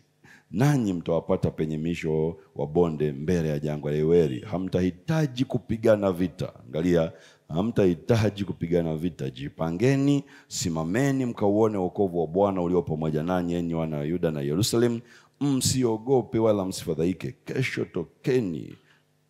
nanyi mtawapata penye misho wa bonde mbele ya jangwa la Eweri. Hamtahitaji kupigana vita. Angalia, hamtahitaji kupigana vita. Jipangeni, simameni mkauone wokovu wa Bwana ulio pamoja nanyi, enyi wana wa Yuda na Yerusalemu. Msiogope wala msifadhaike. Kesho tokeni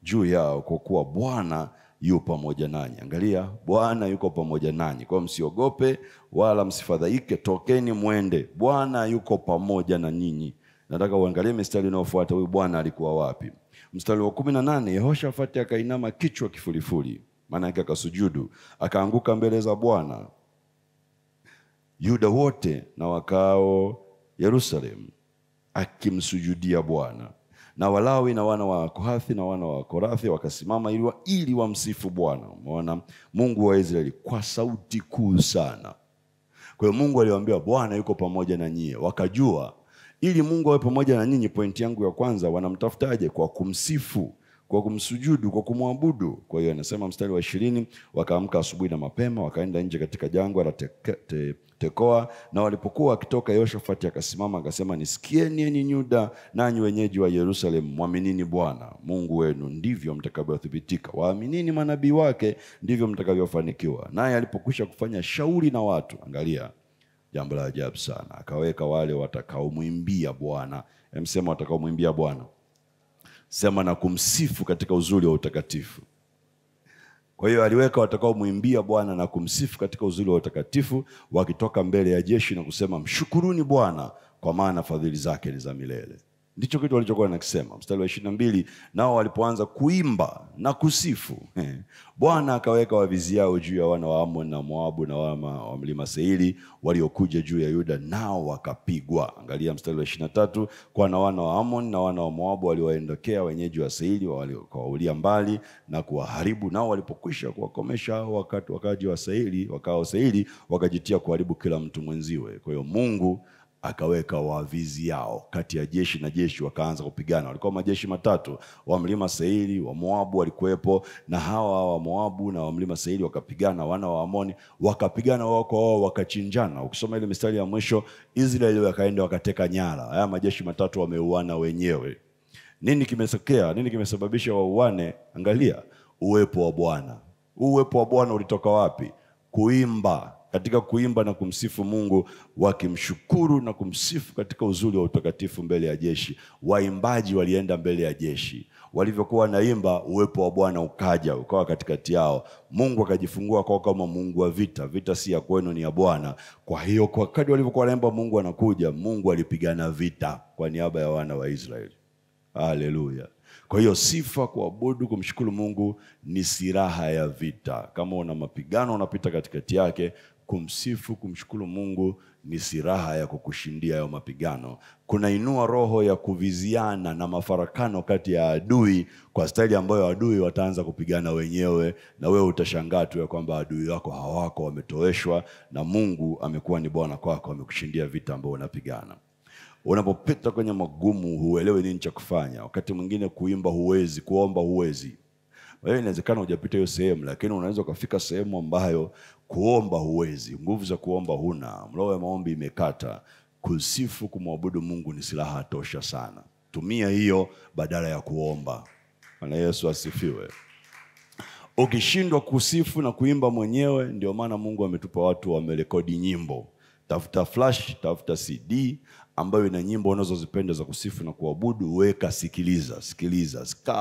juu yao, kwa kuwa Bwana yu pamoja nanyi. Angalia, Bwana yuko pamoja nanyi. Kwa msiogope wala msifadhaike, tokeni mwende. Bwana yuko pamoja na nyinyi. Nataka uangalie mstari unaofuata, huyu Bwana alikuwa wapi? Mstari wa 18, Yehoshafati akainama kichwa kifulifuli, maana yake akasujudu, akaanguka mbele za Bwana. Yuda wote na wakao Yerusalemu akimsujudia Bwana, na Walawi na wana wa Kohathi na wana wa Korathi wakasimama ili wamsifu Bwana, umeona, Mungu wa Israeli, kwa sauti kuu sana. Kwa hiyo Mungu aliwaambia Bwana yuko pamoja na nyie. Wakajua ili Mungu awe pamoja na nyinyi, pointi yangu ya kwanza, wanamtafutaje? Kwa kumsifu, kwa kumsujudu, kwa kumwabudu. Kwa hiyo anasema mstari wa 20, wakaamka asubuhi na mapema, wakaenda nje katika jangwa la Tekoa, na walipokuwa wakitoka, Yehoshafati akasimama akasema, nisikieni enyi Yuda nanyi wenyeji wa Yerusalemu, mwaminini Bwana Mungu wenu, ndivyo mtakavyothibitika. Waaminini manabii wake, ndivyo mtakavyofanikiwa. Naye alipokwisha kufanya shauri na watu, angalia jambo la ajabu sana, akaweka wale watakaomwimbia Bwana. Sema watakaomwimbia Bwana. Sema na kumsifu katika uzuri wa utakatifu. Kwa hiyo aliweka watakaomwimbia Bwana na kumsifu katika uzuri wa utakatifu, wakitoka mbele ya jeshi na kusema, mshukuruni Bwana kwa maana fadhili zake ni za milele. Ndicho kitu walichokuwa nakisema. Mstari wa 22, nao walipoanza kuimba na kusifu, Bwana akaweka waviziao juu ya wana wa Amon na Moabu na wa mlima Seiri waliokuja juu ya Yuda, nao wakapigwa. Angalia mstari wa 23, kwa na wana wa Amon na wana wa Moabu waliwaondokea wenyeji wa Seiri, wakawaulia mbali na kuwaharibu. Nao walipokwisha kuwakomesha wakaji wa Seiri, wakao Seiri wakajitia kuharibu kila mtu mwenziwe. Kwa hiyo Mungu akaweka waviziao kati ya jeshi na jeshi, wakaanza kupigana. Walikuwa majeshi matatu, wa mlima Seiri, wa Moabu walikuwepo, na hawa wa Moabu na wa mlima Seiri wakapigana. Wana wa Amoni wakapigana wao kwa wao, wakachinjana. Ukisoma ile mistari ya mwisho, Israeli wakaenda wakateka nyara. Haya majeshi matatu wameuana wenyewe. Nini kimetokea? Nini kimesababisha wauane? Angalia, uwepo wa Bwana. Uwepo wa Bwana ulitoka wapi? Kuimba. Katika kuimba na kumsifu Mungu, wakimshukuru na kumsifu katika uzuri wa utakatifu mbele ya jeshi, waimbaji walienda mbele ya jeshi. Walivyokuwa naimba, uwepo wa Bwana ukaja, ukawa katikati yao. Mungu akajifungua kwa kama Mungu wa vita. Vita si ya kwenu, ni ya Bwana. Kwa hiyo kwa kadri walivyokuwa naimba, Mungu anakuja. Mungu alipigana vita kwa niaba ya wana wa Israeli. Haleluya. Kwa hiyo sifa, kuabudu, kumshukuru Mungu ni silaha ya vita. Kama una mapigano unapita katikati yake, kumsifu, kumshukuru Mungu ni silaha ya kukushindia hayo mapigano. Kunainua roho ya kuviziana na mafarakano kati ya adui, kwa staili ambayo adui wataanza kupigana wenyewe, na wewe utashangaa tu ya kwamba adui wako hawako, wametoweshwa na Mungu amekuwa ni Bwana kwako, amekushindia vita ambayo unapigana. Unapopita kwenye magumu, huelewi nini cha kufanya. Wakati mwingine kuimba huwezi, kuomba huwezi. Wewe inawezekana hujapita hiyo sehemu, lakini unaweza ukafika sehemu ambayo kuomba huwezi, nguvu za kuomba huna, roho ya maombi imekata. Kusifu, kumwabudu Mungu ni silaha tosha sana. Tumia hiyo badala ya kuomba. Bwana Yesu asifiwe. Ukishindwa kusifu na kuimba mwenyewe, ndio maana Mungu ametupa watu wamerekodi nyimbo. Tafuta flash, tafuta CD ambayo ina nyimbo unazozipenda za kusifu na kuabudu, weka, sikiliza, kaa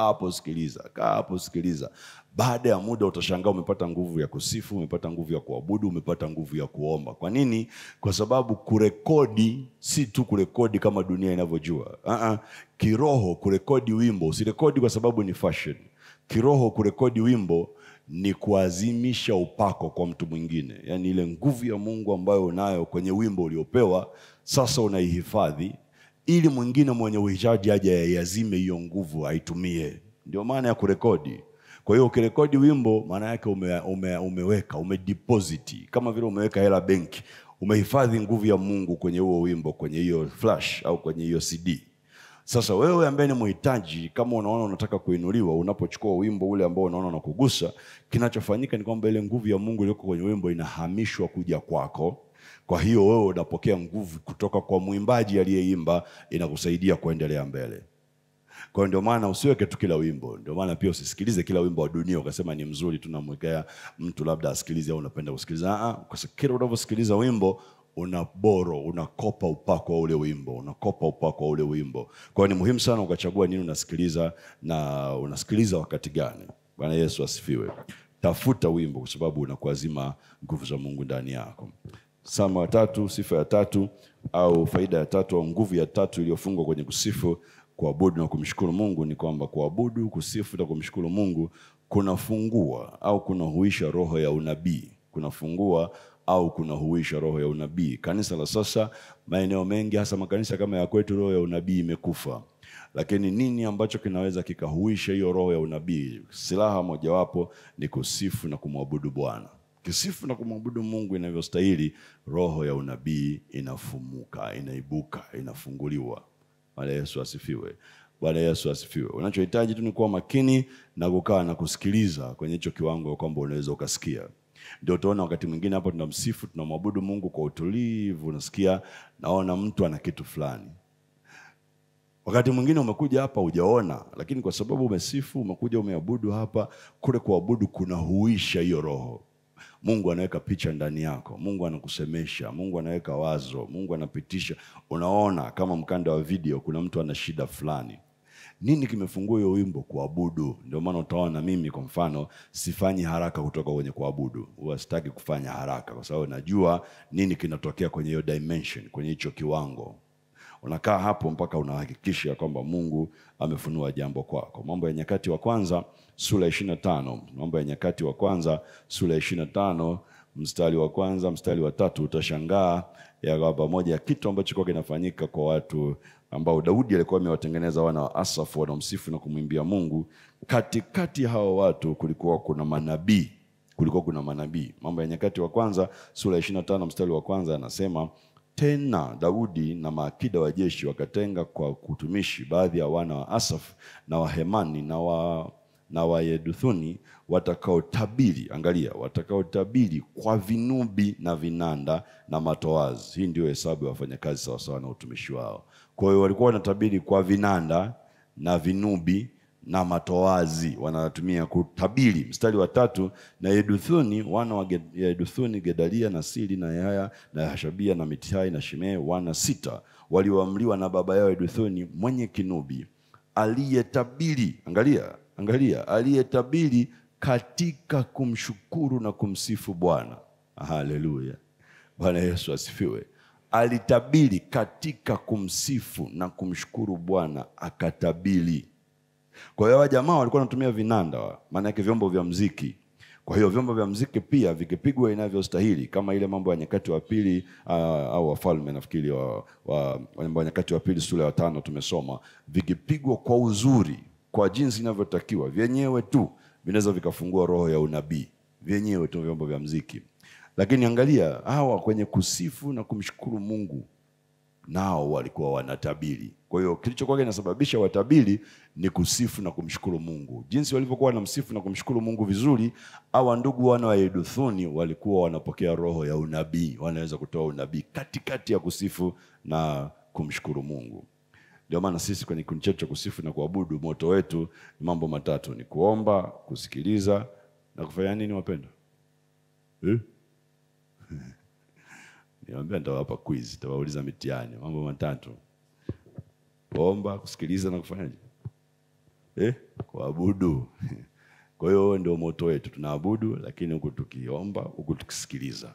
hapo, sikiliza. Baada ya muda utashangaa umepata nguvu ya kusifu, umepata nguvu ya kuabudu, umepata nguvu ya kuomba. Kwa nini? Kwa sababu kurekodi si tu kurekodi kama dunia inavyojua. Kiroho kurekodi wimbo, usirekodi kwa sababu ni fashion. Kiroho kurekodi wimbo ni kuazimisha upako kwa mtu mwingine. Yaani ile nguvu ya Mungu ambayo unayo kwenye wimbo uliopewa, sasa unaihifadhi ili mwingine mwenye uhitaji aje ayazime hiyo nguvu aitumie. Ndio maana ya kurekodi. Kwa hiyo ukirekodi wimbo, maana yake umedeposit, kama vile umeweka hela benki, umehifadhi nguvu ya Mungu kwenye huo wimbo, kwenye hiyo flash au kwenye hiyo CD. Sasa wewe ambaye ni mhitaji, kama unaona unataka kuinuliwa, unapochukua wimbo ule ambao unaona unakugusa, kinachofanyika ni kwamba ile nguvu ya Mungu iliyoko kwenye wimbo inahamishwa kuja kwako. Kwa hiyo wewe unapokea nguvu kutoka kwa mwimbaji aliyeimba, inakusaidia kuendelea mbele. Kwa ndio maana usiweke tu kila wimbo. Ndio maana pia usisikilize kila wimbo wa dunia ukasema ni mzuri, tunamwekea mtu labda asikilize au unapenda kusikiliza. Kwa sababu kila unaposikiliza wimbo unakopa upako wa ule wimbo, Kwa hiyo ni muhimu sana ukachagua nini unasikiliza na unasikiliza wakati gani. Bwana Yesu asifiwe. Tafuta wimbo kwa sababu unakuazima nguvu za Mungu ndani yako. Sama wa tatu, sifa ya tatu au faida ya tatu au nguvu ya tatu iliyofungwa kwenye kusifu, kuabudu na kumshukuru Mungu ni kwamba kuabudu, kusifu na kumshukuru Mungu kunafungua au kunahuisha roho ya unabii. Kunahuisha roho ya unabii. Kanisa la sasa, maeneo mengi hasa makanisa kama ya kwetu, roho ya unabii imekufa. Lakini nini ambacho kinaweza kikahuisha hiyo roho ya unabii? Silaha mojawapo ni kusifu na kumwabudu Bwana. Kisifu na kumwabudu Mungu inavyostahili, roho ya unabii inafumuka, inaibuka, inafunguliwa. Bwana Yesu asifiwe. Bwana Yesu asifiwe. Unachohitaji tu ni kuwa makini na kukaa na kusikiliza kwenye hicho kiwango kwamba unaweza ukasikia. Ndio utaona wakati mwingine hapo tunamsifu, tunamwabudu Mungu kwa utulivu, unasikia naona mtu ana kitu fulani. Wakati mwingine umekuja hapa hujaona, lakini kwa sababu umesifu, umekuja umeabudu hapa, kule kuabudu kunahuisha hiyo roho. Mungu anaweka picha ndani yako, Mungu anakusemesha, Mungu anaweka wazo, Mungu anapitisha. Unaona kama mkanda wa video kuna mtu ana shida fulani. Nini kimefungua hiyo wimbo? Kuabudu. Ndio maana utaona mimi kwa mfano sifanyi haraka kutoka kwenye kuabudu. Huwa sitaki kufanya haraka kwa sababu najua nini kinatokea kwenye hiyo dimension, kwenye hicho kiwango. Unakaa hapo mpaka unahakikisha kwamba Mungu amefunua jambo kwako. Mambo ya Nyakati wa kwanza sura 25. Mambo ya Nyakati wa kwanza sura 25 mstari wa kwanza mstari wa 3, utashangaa ya kwamba moja ya kitu ambacho kwa kinafanyika kwa watu ambao Daudi alikuwa amewatengeneza wana wa Asafu wanaomsifu na kumwimbia Mungu. Katikati hao watu kulikuwa kuna manabii. Mambo ya Nyakati wa kwanza sura 25 mstari wa kwanza anasema, tena Daudi na maakida wa jeshi wakatenga kwa kutumishi baadhi ya wana wa Asaf na wa Hemani na wa Yeduthuni watakaotabiri. Angalia, watakaotabiri kwa vinubi na vinanda na matoazi. Hii ndio hesabu ya wafanyakazi sawa sawa na utumishi wao. Kwa hiyo walikuwa wanatabiri kwa vinanda na vinubi na matoazi, wanatumia kutabiri. Mstari wa 3, na Yeduthuni, wana wa Yeduthuni, Gedalia na Sili na Yahaya na Hashabia na Mitihai na Shimei, wana 6 walioamriwa na baba yao Yeduthuni mwenye kinubi, aliyetabiri. Angalia, aliyetabiri katika kumshukuru na kumsifu Bwana. Haleluya, Bwana Yesu asifiwe. Alitabiri katika kumsifu na kumshukuru Bwana, akatabiri. Kwa hiyo jamaa walikuwa wanatumia vinanda, maana yake vyombo vya muziki. Kwa hiyo vyombo vya muziki pia vikipigwa inavyostahili, kama ile Mambo ya Nyakati wa pili au Wafalme nafikiri Mambo ya Nyakati wa pili sura ya 5 tumesoma, vikipigwa kwa uzuri, kwa jinsi inavyotakiwa, vyenyewe tu vinaweza vikafungua roho ya unabii, vyenyewe tu vyombo vya muziki. Lakini angalia, hawa kwenye kusifu na kumshukuru Mungu nao walikuwa wanatabiri. Kwa hiyo kilichokuwa kinasababisha watabiri ni kusifu na kumshukuru Mungu. Jinsi walivyokuwa wanamsifu na kumshukuru Mungu vizuri, hawa ndugu wana wa Yeduthuni walikuwa wanapokea roho ya unabii, wanaweza kutoa unabii katikati ya kusifu na kumshukuru Mungu. Ndio maana sisi kwenye kikundi chetu cha kusifu na kuabudu, moto wetu ni mambo matatu: ni kuomba, kusikiliza na kufanya nini wapendwa? Niambia, nitawapa quiz, nitawauliza mitihani. Mambo matatu: kuomba, kusikiliza na kufanyaje? Kuabudu. Kwa hiyo ndio moto wetu. Tunaabudu lakini huku tukiomba, huku tukisikiliza.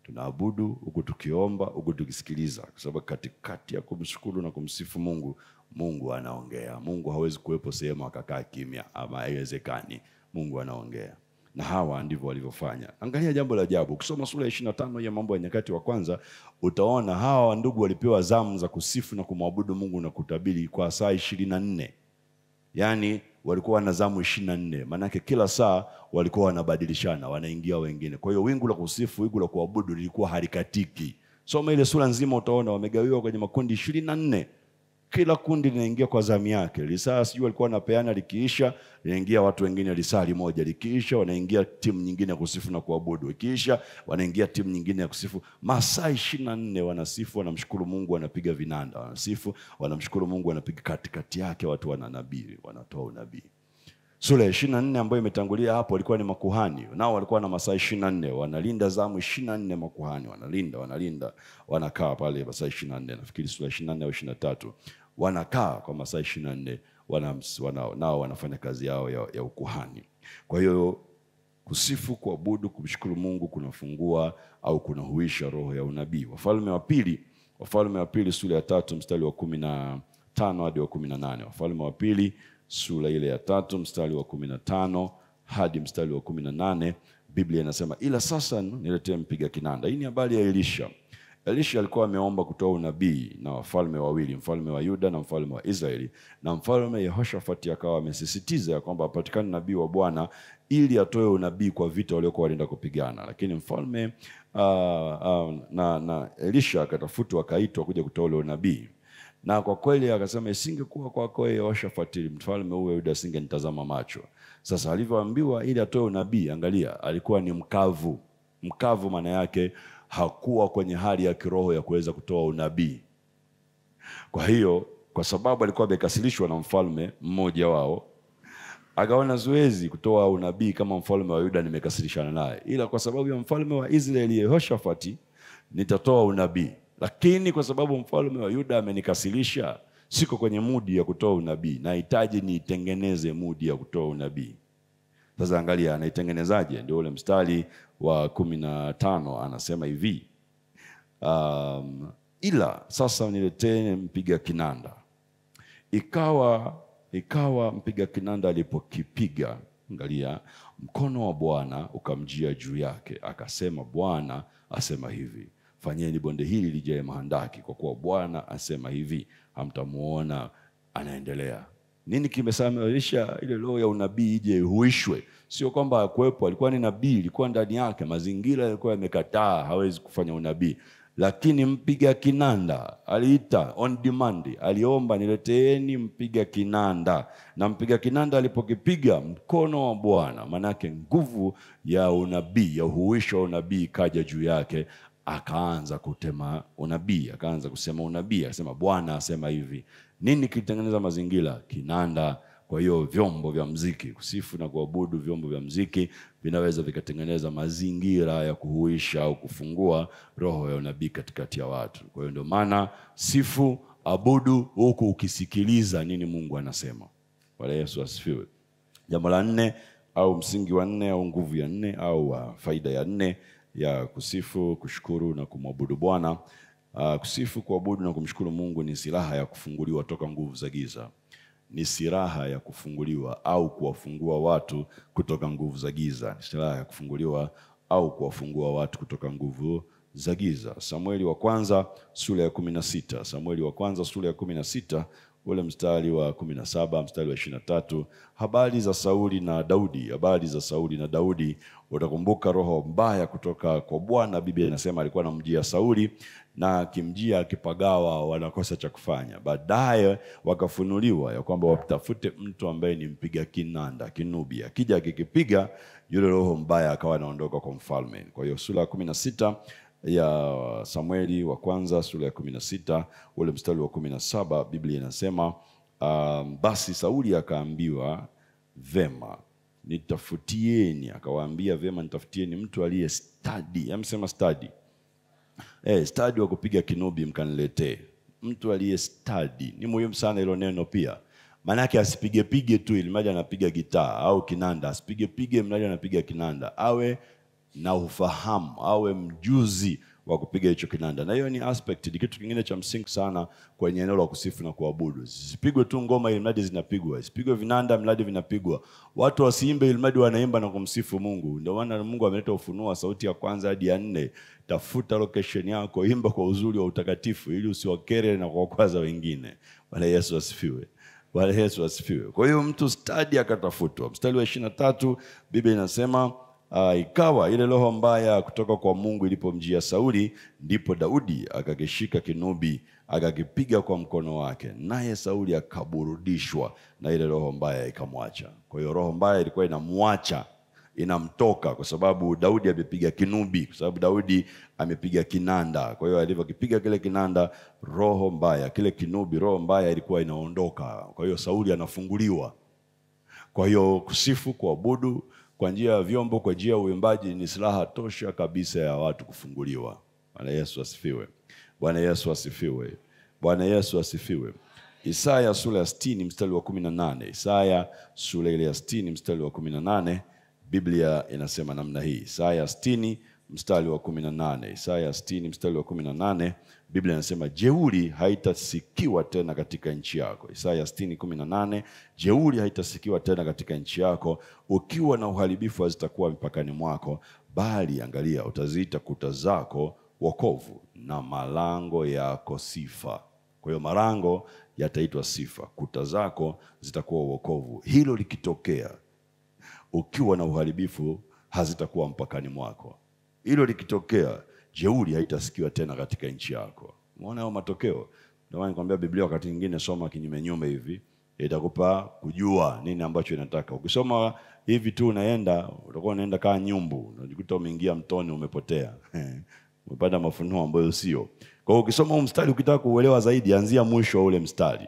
Tunaabudu huku tukiomba, huku tukisikiliza, kwa sababu katikati ya kumshukuru na kumsifu Mungu, Mungu anaongea. Mungu hawezi kuwepo sehemu akakaa kimya, ama haiwezekani. Mungu anaongea. Na hawa ndivyo walivyofanya. Angalia jambo la ajabu. Ukisoma sura ya 25 ya Mambo ya Nyakati wa kwanza, utaona hawa ndugu walipewa zamu za kusifu na kumwabudu Mungu na kutabiri kwa saa 24. Yaani walikuwa na zamu 24. Maana yake kila saa walikuwa wanabadilishana, wanaingia wengine. Kwa hiyo wingu la kusifu, wingu la kuabudu lilikuwa halikatiki. Soma ile sura nzima utaona wamegawiwa kwenye makundi 24. Kila kundi linaingia kwa zamu yake. Lisaa sijui walikuwa wanapeana, likiisha linaingia watu wengine lisaa moja, likiisha wanaingia timu nyingine ya kusifu na kuabudu, ikiisha wanaingia timu nyingine ya kusifu. Masaa 24 wanasifu, wanamshukuru Mungu, wanapiga vinanda, wanasifu, wanamshukuru Mungu, wanapiga. Katikati yake watu wananabiri, wanatoa unabii. Sura ya 24 ambayo imetangulia hapo walikuwa ni makuhani. Nao walikuwa na masaa 24, wanalinda zamu 24. Makuhani wanalinda, wanakaa pale masaa 24. Nafikiri sura 24 au 23. Wanakaa kwa masaa 24, nao wanafanya kazi yao ya ukuhani. Kwa hiyo kusifu, kuabudu, kumshukuru Mungu kunafungua au kunahuisha roho ya unabii. Wafalme wa pili sura ya 3 mstari wa 15 hadi wa 18. Wafalme wa pili sura ile ya 3 mstari wa 15 hadi mstari wa 18, Biblia inasema, ila sasa niletee mpiga kinanda. Hii ni habari ya Elisha. Elisha alikuwa ameomba kutoa unabii na wafalme wawili, mfalme wa Yuda na mfalme wa Israeli. Na mfalme Yehoshafati akawa amesisitiza ya kwamba apatikane nabii wa Bwana ili atoe unabii kwa vita waliokuwa wanaenda kupigana. Lakini mfalme na Elisha akatafutwa, akaitwa kuja kutoa ule unabii. Na kwa kweli akasema, isingekuwa kwako Yehoshafati mfalme huyo Yuda asingenitazama macho. Sasa alivyoambiwa ili atoe unabii, angalia, alikuwa ni mkavu. Mkavu maana yake hakuwa kwenye hali ya kiroho ya kuweza kutoa unabii. Kwa hiyo kwa sababu alikuwa amekasirishwa na mfalme mmoja wao, akaona zoezi kutoa unabii kama mfalme wa Yuda nimekasirishana naye, ila kwa sababu ya mfalme wa Israeli Yehoshafati nitatoa unabii. Lakini kwa sababu mfalme wa Yuda amenikasirisha, siko kwenye mudi ya kutoa unabii. Nahitaji nitengeneze mudi ya kutoa unabii. Sasa angalia anaitengenezaje? Ndio ule mstari wa 15 anasema hivi. ila sasa nileteni mpiga kinanda. Ikawa mpiga kinanda alipokipiga, angalia, mkono wa Bwana ukamjia juu yake, akasema, Bwana asema hivi, fanyeni bonde hili lijae mahandaki, kwa kuwa Bwana asema hivi, hamtamuona. Anaendelea. Nini kimesababisha ile roho ya unabii ije huishwe? Sio kwamba hakuwepo, alikuwa ni nabii, ilikuwa ndani yake, mazingira yalikuwa yamekataa, hawezi kufanya unabii. Lakini mpiga kinanda aliita on demand, aliomba, nileteeni mpiga kinanda. Na mpiga kinanda alipokipiga, mkono wa Bwana, manake nguvu ya unabii, ya uhuisho wa unabii kaja juu yake, akaanza kutema unabii, akaanza kusema unabii, akasema Bwana asema hivi. Nini kilitengeneza mazingira? Kinanda. Kwa hiyo vyombo vya muziki, kusifu na kuabudu, vyombo vya muziki vinaweza vikatengeneza mazingira ya kuhuisha au kufungua roho ya unabii katikati ya watu. Kwa hiyo ndio maana sifu, abudu huku ukisikiliza nini Mungu anasema. Bwana Yesu asifiwe. Jambo la 4 au msingi wa 4 au nguvu ya 4 au faida ya 4 ya kusifu, kushukuru na kumwabudu Bwana. Kusifu, kuabudu na kumshukuru Mungu ni silaha ya kufunguliwa toka nguvu za giza. Ni silaha ya kufunguliwa au kuwafungua watu kutoka nguvu za giza. Ni silaha ya kufunguliwa au kuwafungua watu kutoka nguvu za giza. Samueli wa kwanza sura ya 16. Samueli wa kwanza sura ya 16, ule mstari wa 17, mstari wa 23. Habari za Sauli na Daudi. Habari za Sauli na Daudi. Utakumbuka roho mbaya kutoka kwa Bwana. Biblia inasema alikuwa anamjia Sauli, na kimjia akipagawa, wanakosa cha kufanya. Baadaye wakafunuliwa ya kwamba watafute mtu ambaye ni mpiga kinanda, kinubi. Akija akikipiga, yule roho mbaya akawa anaondoka kwa mfalme. Kwa hiyo sura ya 16 ya Samueli wa kwanza sura ya 16, ule mstari wa 17, Biblia inasema basi Sauli akaambiwa, vema nitafutieni, akawaambia, vema nitafutieni mtu aliye stadi. Amsema stadi. Stadi wa kupiga kinubi mkaniletee. Mtu aliye stadi. Ni muhimu sana hilo neno pia. Maana yake asipige tu ili mradi anapiga gitaa au kinanda, asipige mradi anapiga kinanda. Awe na ufahamu, awe mjuzi wa kupiga hicho kinanda. Na hiyo ni aspect, ni kitu kingine cha msingi sana kwenye eneo la kusifu na kuabudu. Sipigwe tu ngoma ili mradi zinapigwa, sipigwe vinanda mradi vinapigwa. Watu wasiimbe ili mradi wanaimba na kumsifu Mungu. Ndio maana Mungu ameleta ufunuo sauti ya kwanza hadi ya 4. Tafuta location yako, imba kwa uzuri wa utakatifu ili usiwakere na kuwakwaza wengine. Bwana Yesu asifiwe. Bwana Yesu asifiwe. Kwa hiyo mtu stadi akatafutwa. Mstari wa 23, Biblia inasema ikawa ile roho mbaya kutoka kwa Mungu ilipomjia Sauli, ndipo Daudi akakishika kinubi, akakipiga kwa mkono wake, naye Sauli akaburudishwa na ile roho mbaya ikamwacha. Kwa hiyo roho mbaya ilikuwa inamwacha, inamtoka, kwa sababu Daudi amepiga kinubi, kwa sababu Daudi amepiga kinanda. Kwa hiyo alivyokipiga kile kinanda, roho mbaya, kile kinubi, roho mbaya ilikuwa inaondoka. Kwa hiyo Sauli anafunguliwa. Kwa hiyo kusifu, kuabudu kwa njia ya vyombo, kwa njia ya uimbaji ni silaha tosha kabisa ya watu kufunguliwa. Bwana Yesu asifiwe. Bwana Yesu asifiwe. Bwana Yesu asifiwe. Isaya sura ya 60 mstari wa 18. Isaya sura ya 60 mstari wa 18, Biblia inasema namna hii. Isaya 60 mstari wa 18. Isaya 60 mstari wa 18, Biblia inasema jeuri haitasikiwa tena katika nchi yako. Isaya 60:18, jeuri haitasikiwa tena katika nchi yako, ukiwa na uharibifu hazitakuwa mipakani mwako, bali angalia, utaziita kuta zako wokovu na malango yako sifa. Kwa hiyo malango yataitwa sifa, kuta zako zitakuwa wokovu. Hilo likitokea, ukiwa na uharibifu hazitakuwa mpakani mwako. Hilo likitokea, jeuri haitasikiwa tena katika nchi yako. Umeona hayo matokeo? Ndio maana nikwambia Biblia wakati mwingine soma kinyume hivi, itakupa kujua nini ambacho inataka. Ukisoma hivi tu unaenda, utakuwa unaenda kama nyumbu, unajikuta umeingia mtoni, umepotea. Umepata mafunuo ambayo sio. Kwa hiyo ukisoma huu mstari ukitaka kuuelewa zaidi, anzia mwisho wa ule mstari.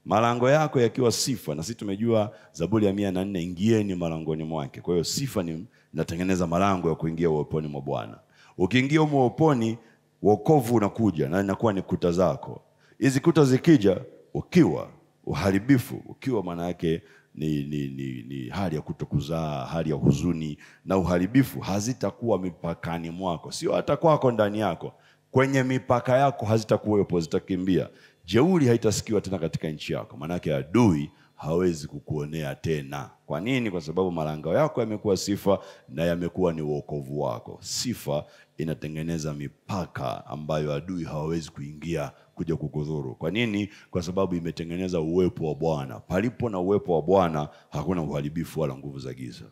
Malango yako yakiwa sifa, na sisi tumejua Zaburi ya 104, ingieni malangoni mwake. Kwa hiyo sifa ni natengeneza malango ya kuingia uweponi mwa Bwana. Ukiingia uweponi, wokovu unakuja na inakuwa ni kuta zako. Hizi kuta zikija, ukiwa uharibifu, ukiwa maana yake ni hali ya kutokuzaa, hali ya huzuni na uharibifu hazitakuwa mipakani mwako. Sio hata kwako ndani yako, kwenye mipaka yako hazitakuwepo, zitakimbia. Jeuri haitasikiwa tena katika nchi yako, maanake adui hawezi kukuonea tena. Kwa nini? Kwa sababu malangao yako yamekuwa sifa na yamekuwa ni wokovu wako. Sifa inatengeneza mipaka ambayo adui hawezi kuingia kuja kukudhuru. Kwa nini? Kwa sababu imetengeneza uwepo wa Bwana. Palipo na uwepo wa Bwana hakuna uharibifu wala nguvu za giza.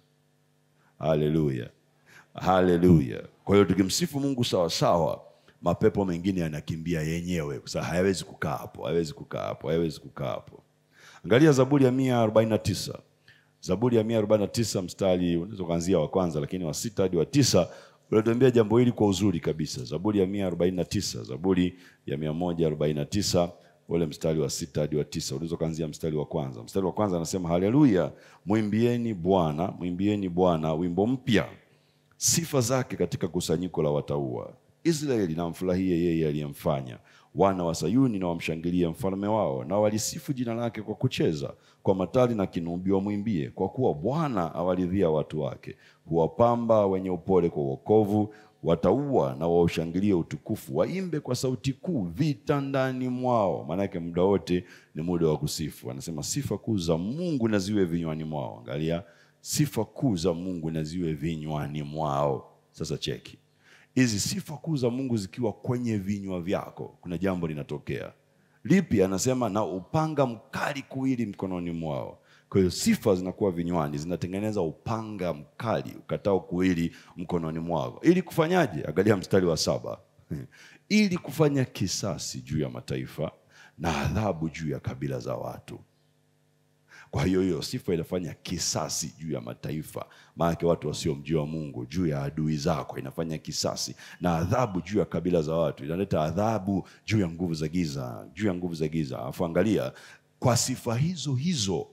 Haleluya, haleluya. Kwa hiyo tukimsifu Mungu sawa sawa, mapepo mengine yanakimbia yenyewe, kwa sababu hayawezi kukaa hapo, hayawezi kukaa hapo, hayawezi kukaa hapo. Angalia Zaburi ya 149. Zaburi ya 149 mstari unaweza kuanzia wa kwanza lakini wa 6 hadi wa 9 unatuambia jambo hili kwa uzuri kabisa. Zaburi ya 149, Zaburi ya 149 ule mstari wa 6 hadi wa 9. Unaweza kuanzia mstari wa kwanza. Mstari wa kwanza anasema haleluya, muimbieni Bwana wimbo mpya, sifa zake katika kusanyiko la watauwa. Israeli na mfurahie yeye aliyemfanya, wana wa Sayuni na wamshangilie mfalme wao, na walisifu jina lake kwa kucheza, kwa matari na kinubi wamwimbie, kwa kuwa Bwana awaridhia watu wake, huwapamba wenye upole kwa wokovu. Watauwa na waushangilie utukufu, waimbe kwa sauti kuu vita ndani mwao. Maana yake muda wote ni muda wa kusifu. Anasema sifa kuu za Mungu na ziwe vinywani mwao. Angalia, sifa kuu za Mungu na ziwe vinywani mwao. Sasa cheki, hizi sifa kuu za Mungu zikiwa kwenye vinywa vyako, kuna jambo linatokea. Lipi? Anasema na upanga mkali kuwili mkononi mwao. Kwa hiyo sifa zinakuwa vinywani, zinatengeneza upanga mkali ukatao kuwili mkononi mwao. Ili kufanyaje? Angalia mstari wa 7. Ili kufanya kisasi juu ya mataifa na adhabu juu ya kabila za watu. Kwa hiyo sifa inafanya kisasi juu ya mataifa, maana watu wasiomjua Mungu, juu ya adui zako inafanya kisasi, na adhabu juu ya kabila za watu, inaleta adhabu juu ya nguvu za giza, juu ya nguvu za giza. Afu angalia, kwa sifa hizo hizo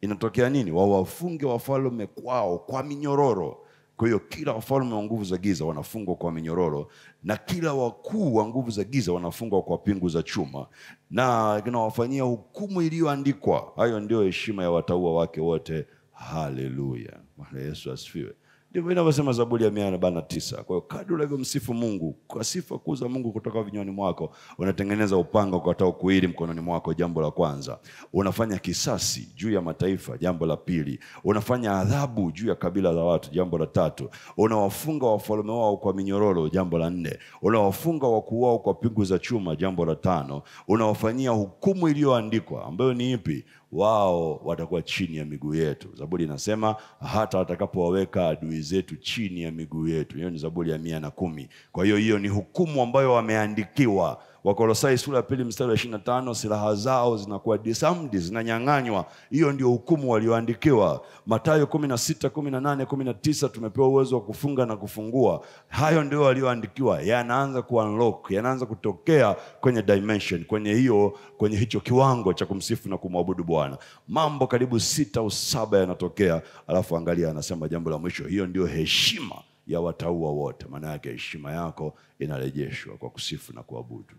inatokea nini? Wawafunge wafalme kwao kwa minyororo. Kwa hiyo kila wafalme wa nguvu za giza wanafungwa kwa minyororo, na kila wakuu wa nguvu za giza wanafungwa kwa pingu za chuma, na kinawafanyia hukumu iliyoandikwa. Hayo ndio heshima ya watauwa wake wote. Haleluya, Bwana Yesu asifiwe. Ndivyo inavyosema Zaburi ya 149. Kwa hiyo kadri unavyomsifu Mungu kwa sifa kuu za Mungu kutoka vinywani mwako, unatengeneza upanga ukatao kuwili mkononi mwako. Jambo la kwanza, unafanya kisasi juu ya mataifa. Jambo la pili, unafanya adhabu juu ya kabila za watu. Jambo la tatu, unawafunga wafalme wao kwa minyororo. Jambo la 4, unawafunga wakuu wao kwa pingu za chuma. Jambo la 5, unawafanyia hukumu iliyoandikwa, ambayo ni ipi? Wao watakuwa chini ya miguu yetu. Zaburi inasema hata watakapowaweka adui zetu chini ya miguu yetu. Hiyo ni Zaburi ya 110. Kwa hiyo ni hukumu ambayo wameandikiwa. Wakolosai sura ya 2 mstari wa 25, silaha zao zinakuwa disarmed, zinanyang'anywa. Hiyo ndio hukumu walioandikiwa. Mathayo 16, 18, 19 tumepewa uwezo wa kufunga na kufungua. Hayo ndio walioandikiwa, yanaanza ku-unlock, yanaanza kutokea kwenye dimension, kwenye hicho kiwango cha kumsifu na kumwabudu Bwana. Mambo karibu 6 au 7 yanatokea. Alafu angalia, anasema jambo la mwisho, hiyo ndio heshima ya watauwa wote. Maana yake heshima yako inarejeshwa kwa kusifu na kuabudu.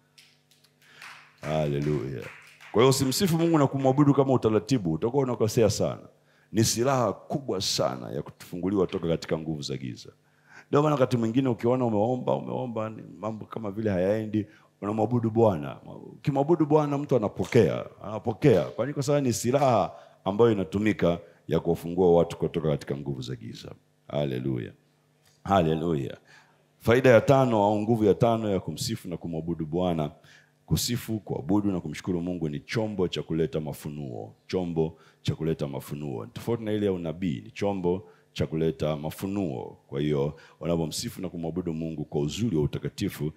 Haleluya. Kwa hiyo usimsifu Mungu na kumwabudu kama utaratibu, utakuwa unakosea sana. Ni silaha kubwa sana ya kutufunguliwa toka katika nguvu za giza. Ndio maana wakati mwingine ukiona umeomba mambo kama vile hayaendi, unamwabudu Bwana. Ukimwabudu Bwana mtu anapokea. Kwa nini? Kwa sababu ni silaha ambayo inatumika ya kuwafungua watu kutoka katika nguvu za giza. Haleluya. Haleluya. Faida ya 5 au nguvu ya 5 ya kumsifu na kumwabudu Bwana. Kusifu, kuabudu na kumshukuru Mungu ni chombo cha kuleta mafunuo. Chombo cha kuleta mafunuo. Tofauti na ile ya unabii, ni chombo cha kuleta mafunuo. Kwa hiyo unapomsifu na kumwabudu Mungu kwa uzuri wa utakatifu,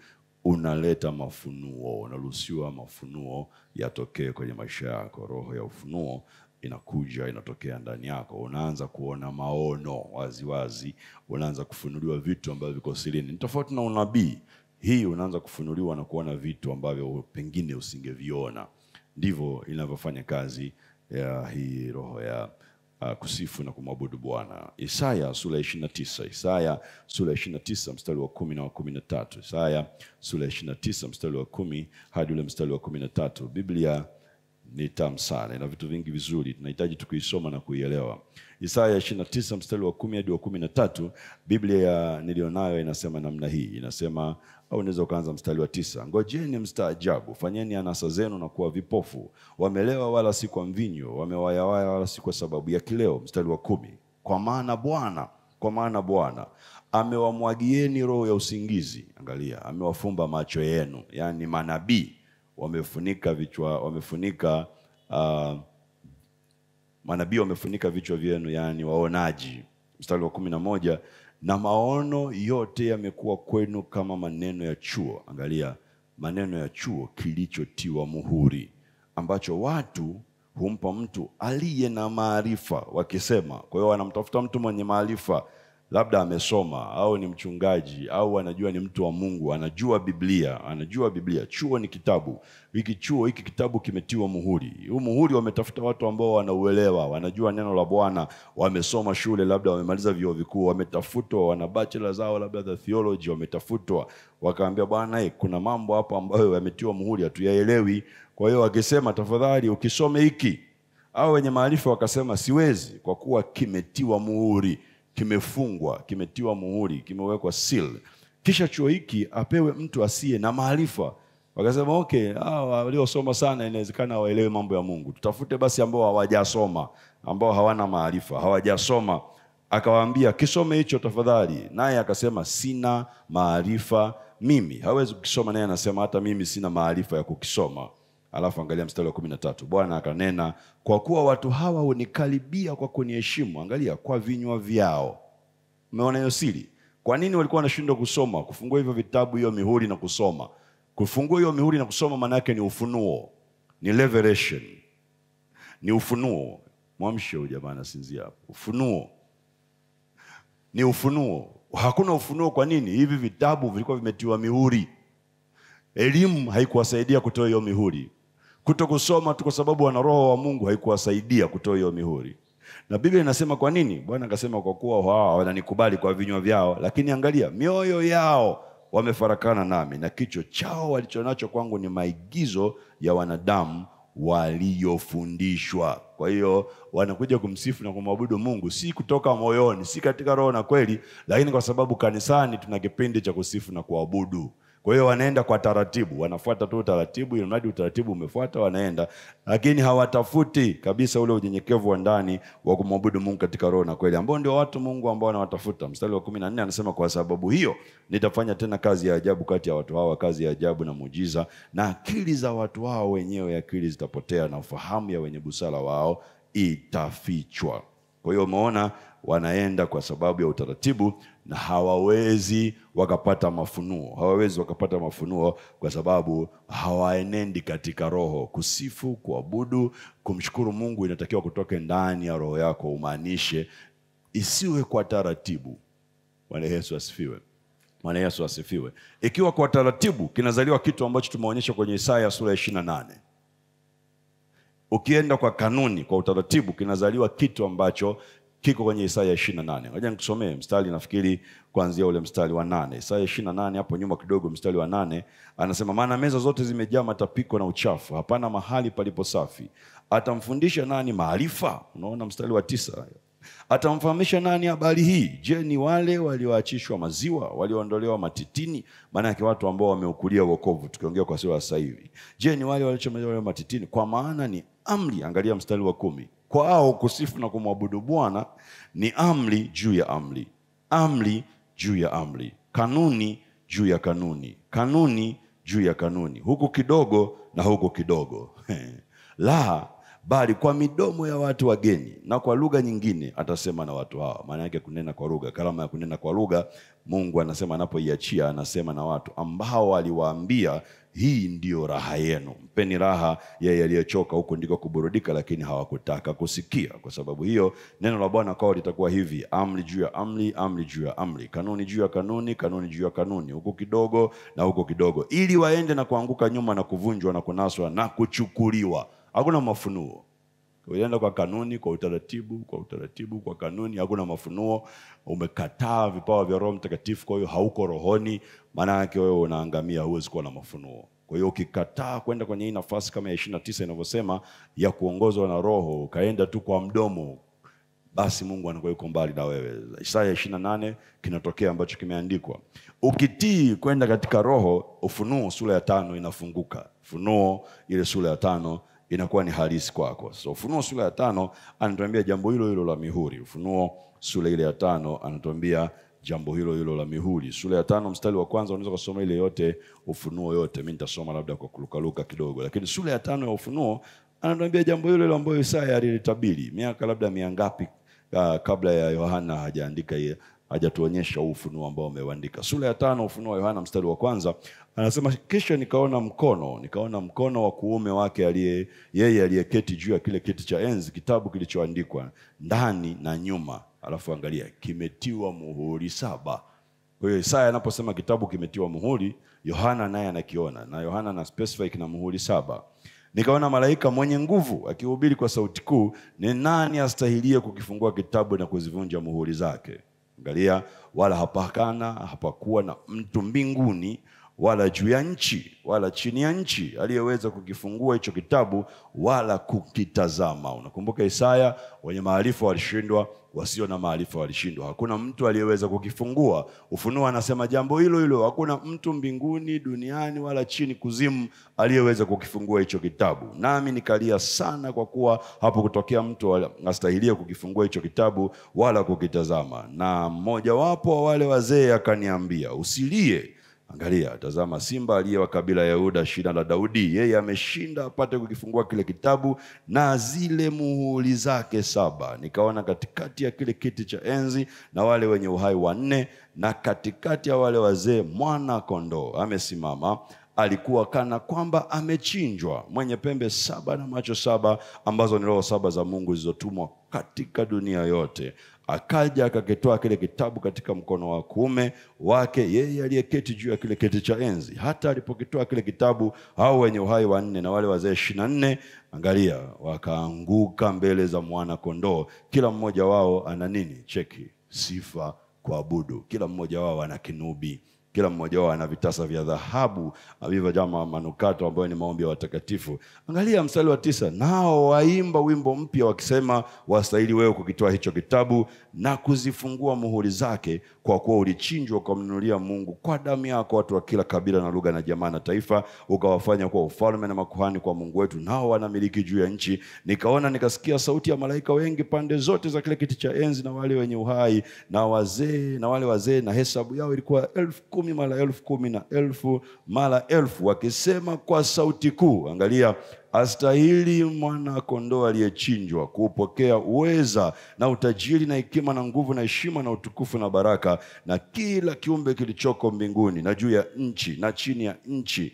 unaleta mafunuo. Unaruhusiwa mafunuo yatokee kwenye maisha yako. Roho ya ufunuo inakuja, inatokea ndani yako. Unaanza kuona maono waziwazi, unaanza kufunuliwa vitu ambavyo viko sirini. Ni tofauti na unabii. Hii unaanza kufunuliwa na kuona vitu ambavyo pengine usingeviona. Ndivyo inavyofanya kazi ya hii roho ya kusifu na kumwabudu Bwana. Isaya sura ya 29. Isaya sura ya 29 mstari wa 10 na wa 13. Isaya sura ya 29 mstari wa 10 hadi ule mstari wa 13. Biblia ni tamu sana, ina vitu vingi vizuri, tunahitaji tukuisoma na kuielewa. Isaya 29 mstari wa 10 hadi wa 13, Biblia nilionayo inasema namna hii, inasema, au unaweza ukaanza mstari wa 9. Ngojeni mstaajabu, fanyeni anasa zenu na kuwa vipofu. Wamelewa wala si kwa mvinyo, wamewayawaya wala si kwa sababu ya kileo. Mstari wa 10, kwa maana Bwana amewamwagieni roho ya usingizi. Angalia, amewafumba macho yenu, yani manabii wamefunika vichwa, manabii wamefunika vichwa vyenu, yani waonaji. Mstari wa 11, na maono yote yamekuwa kwenu kama maneno ya chuo. Angalia, maneno ya chuo kilichotiwa muhuri, ambacho watu humpa mtu aliye na maarifa wakisema. Kwa hiyo wanamtafuta mtu mwenye maarifa, labda amesoma au ni mchungaji au anajua ni mtu wa Mungu, anajua Biblia. Chuo ni kitabu. Hiki kitabu kimetiwa muhuri. Huu muhuri wametafuta watu ambao wanauelewa, wanajua neno la Bwana, wamesoma shule, labda wamemaliza vyuo vikuu, wametafutwa, wana bachelor zao labda the theology, wametafutwa, wakaambia bwana, kuna mambo hapa ambayo yametiwa muhuri hatuyaelewi. Kwa hiyo wakisema tafadhali ukisome hiki, au wenye maarifa wakasema siwezi, kwa kuwa kimetiwa muhuri, kimefungwa, kimetiwa muhuri, kimewekwa seal. Kisha chuo hiki apewe mtu asiye na maarifa. Wakasema okay, waliosoma sana inawezekana waelewe mambo ya Mungu, tutafute basi ambao hawajasoma, ambao hawana maarifa, hawajasoma. Akawaambia kisome hicho tafadhali, naye akasema sina maarifa mimi. Hawezi kukisoma, naye anasema hata mimi sina maarifa ya kukisoma. Alafu angalia mstari wa 13, Bwana akanena, kwa kuwa watu hawa hunikaribia kwa kuniheshimu. Angalia, kwa vinywa vyao. Umeona hiyo siri? Kwa nini walikuwa wanashindwa kusoma, kufungua hivyo vitabu, hiyo mihuri na kusoma? Kufungua hiyo mihuri na kusoma maana yake ni ufunuo, ni revelation, ni ufunuo. Mwamshe huyu jamaa anasinzia hapo. Ufunuo ni ufunuo. Hakuna ufunuo. Kwa nini? Hivi vitabu vilikuwa vimetiwa mihuri. Elimu haikuwasaidia kutoa hiyo mihuri. Kutokusoma tu kwa sababu wana roho wa Mungu haikuwasaidia kutoa hiyo mihuri. Na Biblia inasema kwa nini? Bwana akasema kwa kuwa wao wananikubali kwa vinywa vyao, lakini angalia, mioyo yao wamefarakana nami, na kicho chao walichonacho kwangu ni maigizo ya wanadamu waliofundishwa. Kwa hiyo wanakuja kumsifu na kumwabudu Mungu si kutoka moyoni, si katika roho na kweli, lakini kwa sababu kanisani tuna kipindi cha kusifu na kuabudu. Kwa hiyo wanaenda kwa taratibu, wanafuata tu taratibu, ili mradi utaratibu umefuata wanaenda, lakini hawatafuti kabisa ule unyenyekevu wa ndani wa kumwabudu Mungu katika roho na kweli, ambao ndio watu Mungu ambao wanawatafuta. Mstari wa 14 anasema, kwa sababu hiyo nitafanya tena kazi ya ajabu kati ya watu hawa, kazi ya ajabu na muujiza, na akili za watu hao wenyewe akili zitapotea, na ufahamu ya wenye busara wao itafichwa. Kwa hiyo umeona, wanaenda kwa sababu ya utaratibu, na hawawezi wakapata mafunuo, kwa sababu hawaenendi katika roho. Kusifu, kuabudu, kumshukuru Mungu inatakiwa kutoke ndani ya roho yako, umaanishe, isiwe kwa taratibu. Bwana Yesu asifiwe. Bwana Yesu asifiwe. Ikiwa kwa taratibu, kinazaliwa kitu ambacho tumeonyesha kwenye Isaya sura ya 28. Ukienda kwa kanuni, kwa utaratibu, kinazaliwa kitu ambacho kiko kwenye Isaya 28. Ngoja nikusomee mstari, nafikiri kuanzia ule mstari wa 8. Isaya 28 hapo nyuma kidogo, mstari wa 8 anasema, maana meza zote zimejaa matapiko na uchafu, hapana mahali palipo safi. Atamfundisha nani maarifa? Unaona mstari wa 9. Atamfahamisha nani habari hii? Je, ni wale walioachishwa maziwa, walioondolewa matitini? Maana yake watu ambao wameukulia wokovu, tukiongea kwa sura sasa hivi. Je, ni wale walioachishwa matitini? Kwa maana ni amri, angalia mstari wa 10, kwao kusifu na kumwabudu Bwana ni amri juu ya amri, amri juu ya amri, kanuni juu ya kanuni, kanuni juu ya kanuni, huku kidogo na huku kidogo. La, bali kwa midomo ya watu wageni na kwa lugha nyingine atasema na watu hawa. Maana yake kunena kwa lugha, karama ya kunena kwa lugha. Mungu anasema anapoiachia, anasema na watu ambao aliwaambia, hii ndiyo raha yenu, mpeni raha yeye aliyechoka, huko ndiko kuburudika, lakini hawakutaka kusikia. Kwa sababu hiyo neno la Bwana kwao litakuwa hivi, amri juu ya amri, amri juu ya amri, kanuni juu ya kanuni, kanuni juu ya kanuni, huko kidogo na huko kidogo, ili waende na kuanguka nyuma na kuvunjwa na kunaswa na kuchukuliwa. Hakuna mafunuo. Unaenda kwa kanuni, kwa utaratibu, kwa utaratibu, kwa kanuni, hakuna mafunuo. Umekataa vipawa vya Roho Mtakatifu, kwa hiyo hauko rohoni. Maana yake wewe unaangamia, huwezi kuwa na mafunuo. Kwa hiyo ukikataa kwenda kwenye hii nafasi kama ya 29 inavyosema ya kuongozwa na Roho, ukaenda tu kwa mdomo, basi Mungu anakuwa yuko mbali na wewe. Isaya 28 kinatokea ambacho kimeandikwa. Ukitii kwenda katika Roho, Ufunuo sura ya 5 inafunguka. Ufunuo ile sura ya 5 inakuwa ni halisi kwako. So Ufunuo sura ya 5 anatuambia jambo hilo hilo la mihuri. Ufunuo sura ile ya 5 anatuambia jambo hilo hilo la mihuri. Sura ya 5 mstari wa kwanza unaweza kusoma ile yote, Ufunuo yote. Mimi nitasoma labda kwa kurukaruka kidogo. Lakini sura ya 5 ya Ufunuo anatuambia jambo hilo hilo ambalo Isaya alilitabiri miaka labda miangapi kabla ya Yohana hajaandika yeye, hajatuonyesha ufunuo ambao ameandika. Sura ya 5 Ufunuo wa Yohana mstari wa kwanza anasema, kisha nikaona mkono wa kuume wake yeye aliyeketi juu ya kile kiti cha enzi, kitabu kilichoandikwa ndani na nyuma. Alafu angalia, kimetiwa muhuri 7. Kwa hiyo Isaya anaposema kitabu kimetiwa muhuri, Yohana naye anakiona, na Yohana na specify kina muhuri 7. Nikaona malaika mwenye nguvu akihubiri kwa sauti kuu, ni nani astahilie kukifungua kitabu na kuzivunja muhuri zake? Angalia, wala hapakuwa na mtu mbinguni wala juu ya nchi wala chini ya nchi aliyeweza kukifungua hicho kitabu wala kukitazama. Unakumbuka Isaya, wenye maarifa walishindwa, wasio na maarifa walishindwa. Hakuna mtu aliyeweza kukifungua. Ufunuo anasema jambo hilo hilo, hakuna mtu mbinguni, duniani wala chini kuzimu aliyeweza kukifungua hicho kitabu. Nami nikalia sana, kwa kuwa hapo kutokea mtu astahilie kukifungua hicho kitabu wala kukitazama. Na mmoja wapo wa wale wazee akaniambia, usilie. Angalia, tazama, simba aliye wa kabila ya Yuda, shina la Daudi, yeye ameshinda apate kukifungua kile kitabu na zile muhuri zake 7. Nikaona katikati ya kile kiti cha enzi na wale wenye uhai 4, na katikati ya wale wazee mwana kondoo amesimama. Alikuwa kana kwamba amechinjwa, mwenye pembe 7 na macho 7, ambazo ni roho 7 za Mungu zilizotumwa katika dunia yote. Akaja akakitoa kile kitabu katika mkono wa kuume wake yeye aliyeketi juu ya kile kiti cha enzi. Hata alipokitoa kile kitabu, hao wenye uhai 4 na wale wazee 24, angalia, wakaanguka mbele za mwana kondoo. Kila mmoja wao ana nini? Cheki, sifa, kuabudu. Kila mmoja wao ana kinubi. Kila mmoja wao ana vitasa vya dhahabu vilivyojaa manukato ambayo ni maombi ya watakatifu. Angalia mstari wa 9, nao waimba wimbo mpya wakisema, wastahili wewe kukitoa hicho kitabu na kuzifungua muhuri zake, kwa kuwa ulichinjwa ukamnunulia Mungu kwa damu yako watu wa kila kabila na lugha na jamaa na taifa, ukawafanya kuwa ufalme na makuhani kwa Mungu wetu, nao wanamiliki juu ya nchi. Nikaona nikasikia sauti ya malaika wengi pande zote za kile kiti cha enzi na wale wenye uhai na wale wazee, na hesabu yao ilikuwa 10,000 mara 10,000 na 1,000 mara 1,000, wakisema kwa sauti kuu, angalia, astahili mwana kondoo aliyechinjwa kuupokea uweza na utajiri na hekima na nguvu na heshima na utukufu na baraka, na kila kiumbe kilichoko mbinguni na juu ya nchi na chini ya nchi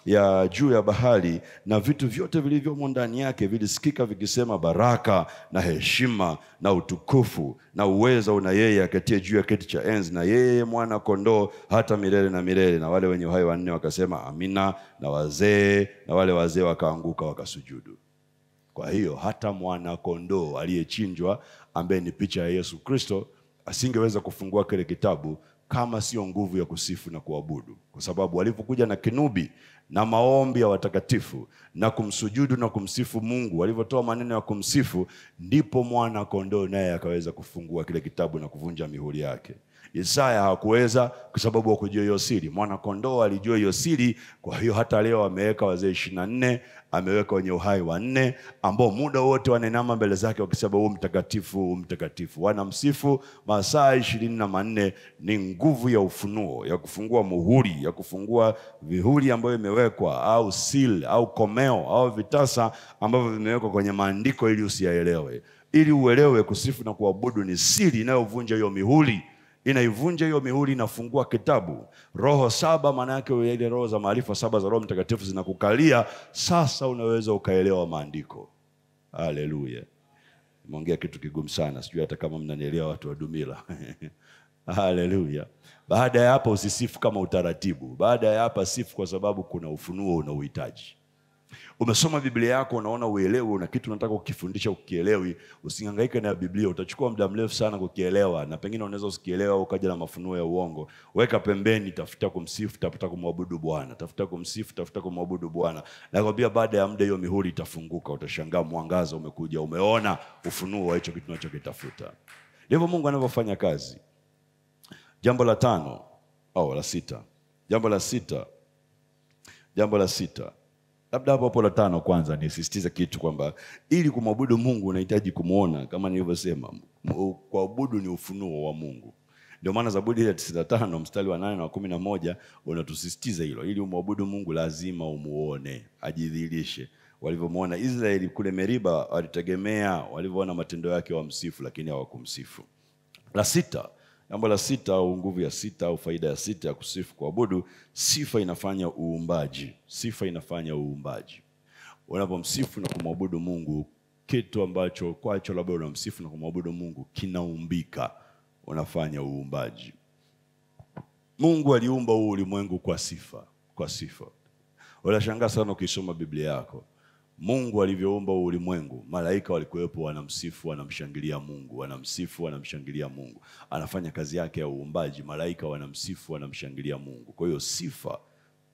ya juu ya bahari na vitu vyote vilivyomo ndani yake, vilisikika vikisema, baraka na heshima na utukufu na uweza una yeye aketie juu ya kiti cha enzi na yeye mwana kondoo hata milele na milele. Na wale wenye uhai 4 wakasema amina, na wale wazee wakaanguka wakasujudu. Kwa hiyo hata mwana kondoo aliyechinjwa, ambaye ni picha ya Yesu Kristo, asingeweza kufungua kile kitabu kama sio nguvu ya kusifu na kuabudu. Kwa sababu walipokuja na kinubi na maombi ya watakatifu na kumsujudu na kumsifu Mungu, walipotoa maneno ya kumsifu, ndipo mwana kondoo naye akaweza kufungua kile kitabu na kuvunja mihuri yake. Isaya hakuweza kwa sababu hakujua hiyo siri. Mwana kondoo alijua hiyo siri. Kwa hiyo hata leo ameweka wazee 24, ameweka wenye uhai 4, ambao muda wote wanainama mbele zake wakisema, u mtakatifu, u mtakatifu. Wanamsifu masaa 24. Ni nguvu ya ufunuo, ya kufungua muhuri, ya kufungua vihuri ambayo imewekwa, au seal, au komeo, au vitasa ambavyo vimewekwa kwenye maandiko ili usiyaelewe. Ili uelewe kusifu na kuabudu ni siri inayovunja hiyo mihuri. Inaivunja hiyo mihuri, inafungua kitabu. Roho 7, maana yake ile roho za maarifa 7 za Roho Mtakatifu zinakukalia. Sasa unaweza ukaelewa maandiko. Haleluya. Nimeongea kitu kigumu sana, sijui hata kama mnanielewa watu wa Dumila. Haleluya. Baada ya hapa usisifu kama utaratibu. Baada ya hapa sifu kwa sababu kuna ufunuo unaohitaji. Umesoma Biblia yako unaona uelewe, una kitu unataka kukifundisha ukielewi, usihangaike na Biblia, utachukua muda mrefu sana kukielewa na pengine unaweza usikielewa au ukaja na mafunuo ya uongo. Weka pembeni, tafuta kumsifu, tafuta kumwabudu Bwana. Tafuta kumsifu, tafuta kumwabudu Bwana. Nakwambia baada ya muda hiyo mihuri itafunguka, utashangaa mwangaza umekuja, umeona ufunuo wa hicho kitu unachokitafuta. Ndivyo Mungu anavyofanya kazi. Jambo la tano au la sita. Jambo la sita. Labda hapo la tano kwanza nisisitize kitu kwamba ili kumwabudu Mungu unahitaji kumuona, kama nilivyosema, kuabudu ni ufunuo wa Mungu. Ndio maana Zaburi ya 95 mstari wa 8 na 11 unatusisitiza hilo. Ili umwabudu Mungu lazima umuone, ajidhihirishe. Walivyomuona Israeli kule Meriba walitegemea, walivyoona matendo yake wamsifu, lakini hawakumsifu. La sita, jambo la sita au nguvu ya sita au faida ya sita ya kusifu kuabudu, sifa inafanya uumbaji. Sifa inafanya uumbaji. Unapomsifu na kumwabudu Mungu, kitu ambacho kwacho labda unamsifu na kumwabudu Mungu kinaumbika, unafanya uumbaji. Mungu aliumba huu ulimwengu kwa sifa, kwa sifa. Unashangaa sana ukisoma Biblia yako. Mungu alivyoumba ulimwengu, malaika walikuwepo wanamsifu, wanamshangilia Mungu, wanamsifu, wanamshangilia Mungu. Anafanya kazi yake ya uumbaji, malaika wanamsifu, wanamshangilia Mungu. Kwa hiyo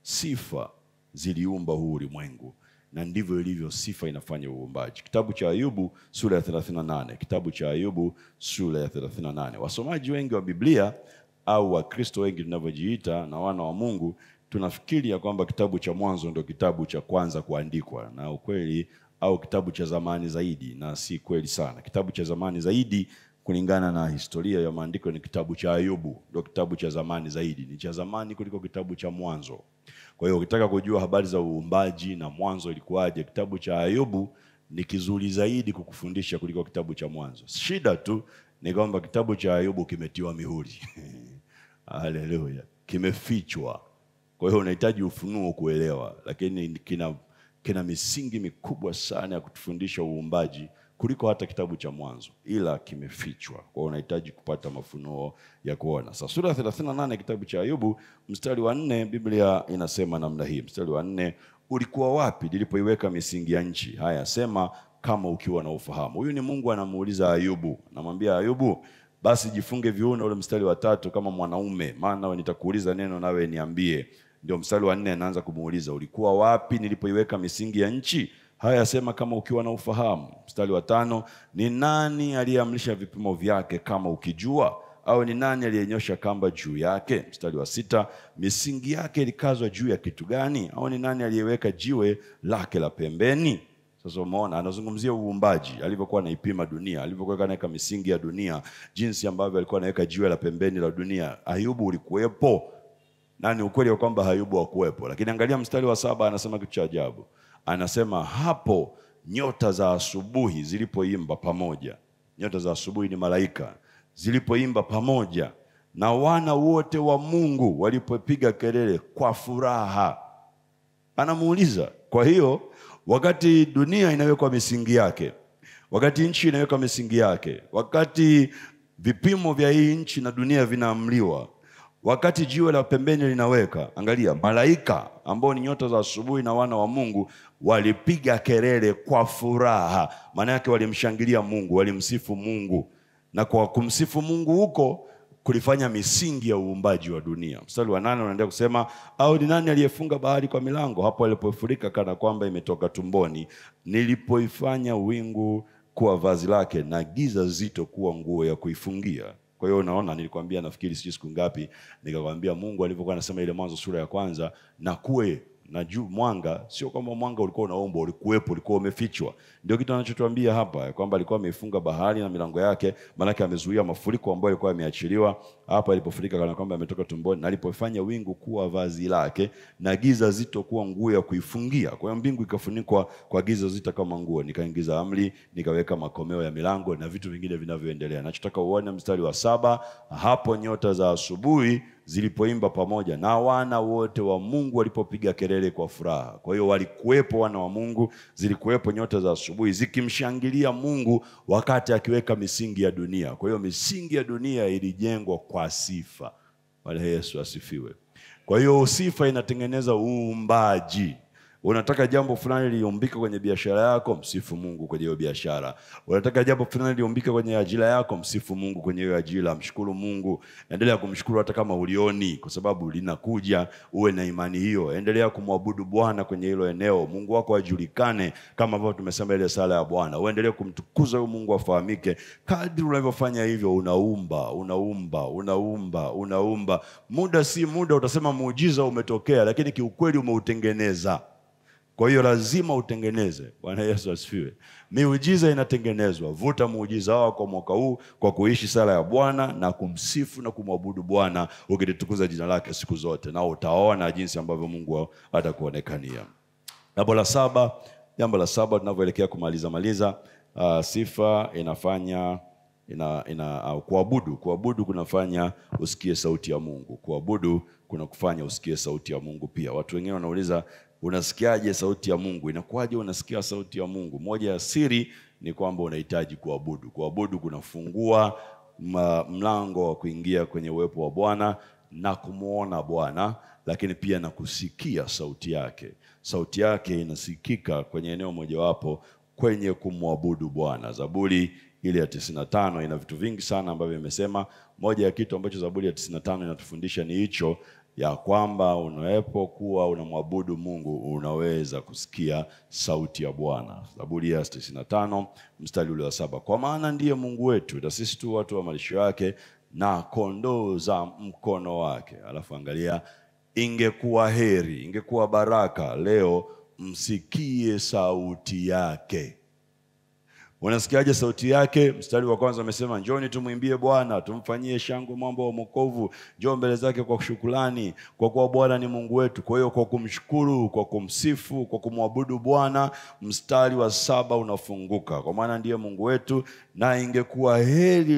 sifa ziliumba huu ulimwengu, na ndivyo ilivyo sifa inafanya uumbaji. Kitabu cha Ayubu sura ya 38, kitabu cha Ayubu sura ya 38. Wasomaji wengi wa Biblia au Wakristo wengi tunavyojiita na wana wa Mungu, tunafikiri ya kwamba kitabu cha Mwanzo ndio kitabu cha kwanza kuandikwa, na ukweli, au kitabu cha zamani zaidi, na si kweli sana. Kitabu cha zamani zaidi kulingana na historia ya maandiko ni kitabu cha Ayubu, ndio kitabu cha zamani zaidi, ni cha zamani kuliko kitabu cha Mwanzo. Kwa hiyo ukitaka kujua habari za uumbaji na mwanzo ilikuwaje, kitabu cha Ayubu ni kizuri zaidi kukufundisha kuliko kitabu cha Mwanzo. Shida tu ni kwamba kitabu cha Ayubu kimetiwa mihuri. Haleluya, kimefichwa. Kwa hiyo unahitaji ufunuo kuelewa, lakini kina misingi mikubwa sana ya kutufundisha uumbaji kuliko hata kitabu cha Mwanzo, ila kimefichwa. Kwa hiyo unahitaji kupata mafunuo ya kuona. Sasa sura 38 kitabu cha Ayubu mstari wa 4, Biblia inasema namna hii. Mstari wa 4, ulikuwa wapi nilipoiweka misingi ya nchi? Haya, sema kama ukiwa na ufahamu. Huyu ni Mungu anamuuliza Ayubu. Anamwambia Ayubu, basi jifunge viuno. Ule mstari wa 3, kama mwanaume, maana nitakuuliza neno nawe niambie. Ndio mstari wa 4 anaanza kumuuliza, ulikuwa wapi nilipoiweka misingi ya nchi? Haya, sema kama ukiwa na ufahamu. Mstari wa 5, ni nani aliyeamrisha vipimo vyake kama ukijua? Au ni nani aliyenyosha kamba juu yake? Mstari wa 6, misingi yake ilikazwa juu ya kitu gani? Au ni nani aliyeweka jiwe lake la pembeni? Sasa umeona anazungumzia uumbaji, alivyokuwa anaipima dunia, alivyokuwa anaweka misingi ya dunia, jinsi ambavyo alikuwa anaweka jiwe la pembeni la dunia. Ayubu ulikuwepo? Nani ukweli kwamba Ayubu hakuwepo? Lakini angalia mstari wa 7, anasema kitu cha ajabu. Anasema hapo nyota za asubuhi zilipoimba pamoja. Nyota za asubuhi ni malaika, zilipoimba pamoja na wana wote wa Mungu walipopiga kelele kwa furaha. Anamuuliza, kwa hiyo wakati dunia inawekwa misingi yake, wakati nchi inawekwa misingi yake, wakati vipimo vya hii nchi na dunia vinaamliwa, wakati jiwe la pembeni linaweka, angalia, malaika ambao ni nyota za asubuhi na wana wa Mungu walipiga kelele kwa furaha. Maana yake walimshangilia Mungu, walimsifu Mungu, na kwa kumsifu Mungu huko kulifanya misingi ya uumbaji wa dunia. Mstari wa 8 unaendelea kusema, au ni nani aliyefunga bahari kwa milango hapo ilipofurika kana kwamba imetoka tumboni? Nilipoifanya wingu kuwa vazi lake na giza zito kuwa nguo ya kuifungia. Kwa hiyo unaona, nilikwambia nafikiri siku ngapi nikakwambia Mungu alivyokuwa anasema ile Mwanzo sura ya 1, na kuwe na juu mwanga, sio kwamba mwanga ulikuwa unaomba, ulikuwepo, ulikuwa umefichwa. Ndio kitu anachotuambia hapa, kwamba alikuwa ameifunga bahari na milango yake, maana yake amezuia mafuriko ambayo yalikuwa yameachiliwa hapa ilipofurika kana kwamba ametoka tumboni, na alipofanya wingu kuwa vazi lake na giza zito kuwa nguo ya kuifungia. Kwa hiyo mbingu ikafunikwa kwa giza zito kama nguo, nikaingiza amri, nikaweka makomeo ya milango na vitu vingine vinavyoendelea. Nachotaka uone mstari wa 7, hapo nyota za asubuhi zilipoimba pamoja na wana wote wa Mungu walipopiga kelele kwa furaha. Kwa hiyo walikuwepo wana wa Mungu, zilikuwepo nyota za asubuhi zikimshangilia Mungu wakati akiweka misingi ya dunia. Kwa hiyo misingi ya dunia ilijengwa kwa sifa. Wale Yesu asifiwe. Kwa hiyo sifa inatengeneza uumbaji. Unataka jambo fulani liumbike kwenye biashara yako, msifu Mungu kwenye hiyo biashara. Unataka jambo fulani liumbike kwenye ajira yako, msifu Mungu kwenye hiyo ajira. Mshukuru Mungu, endelea kumshukuru hata kama ulioni, kwa sababu linakuja. Uwe na imani hiyo, endelea kumwabudu Bwana kwenye hilo eneo. Mungu wako ajulikane, kama ambavyo tumesema ile sala ya Bwana. Uendelee kumtukuza huyo Mungu afahamike. Kadri unavyofanya hivyo, unaumba. Muda si muda utasema muujiza umetokea, lakini kiukweli umeutengeneza. Kwa hiyo lazima utengeneze. Bwana Yesu asifiwe. Miujiza inatengenezwa. Vuta muujiza wako mwaka huu kwa kuishi sala ya Bwana na kumsifu na kumwabudu Bwana, ukitukuza jina lake siku zote, na utaona jinsi ambavyo Mungu atakuonekania. Jambo la saba tunavyoelekea kumaliza, sifa inafanya kuabudu kunafanya usikie sauti ya Mungu. Kuabudu kunakufanya usikie sauti ya Mungu pia. Watu wengine wanauliza, unasikiaje sauti ya Mungu? Inakuwaje unasikia sauti ya Mungu? Moja ya siri ni kwamba unahitaji kuabudu. Kuabudu kunafungua mlango wa kuingia kwenye uwepo wa Bwana na kumuona Bwana, lakini pia na kusikia sauti yake. Sauti yake inasikika kwenye eneo mojawapo kwenye kumwabudu Bwana. Zaburi ile ya 95 ina vitu vingi sana ambavyo imesema. Moja ya kitu ambacho Zaburi ya 95 inatufundisha ni hicho, ya kwamba unapokuwa unamwabudu Mungu unaweza kusikia sauti ya Bwana. Zaburi ya 95 mstari ule wa 7, kwa maana ndiye Mungu wetu na sisi tu watu wa malisho yake na kondoo za mkono wake. Alafu angalia, ingekuwa heri, ingekuwa baraka leo msikie sauti yake. Unasikiaje sauti yake? Mstari wa kwanza amesema, njoni tumwimbie Bwana, tumfanyie shangwe mwamba wa wokovu, njoo mbele zake kwa shukrani, kwa kuwa Bwana ni Mungu wetu. Kwa hiyo kwa kumshukuru, kwa kumsifu, kwa kumwabudu Bwana, mstari wa 7 unafunguka, kwa maana ndiye Mungu wetu na ingekuwa heri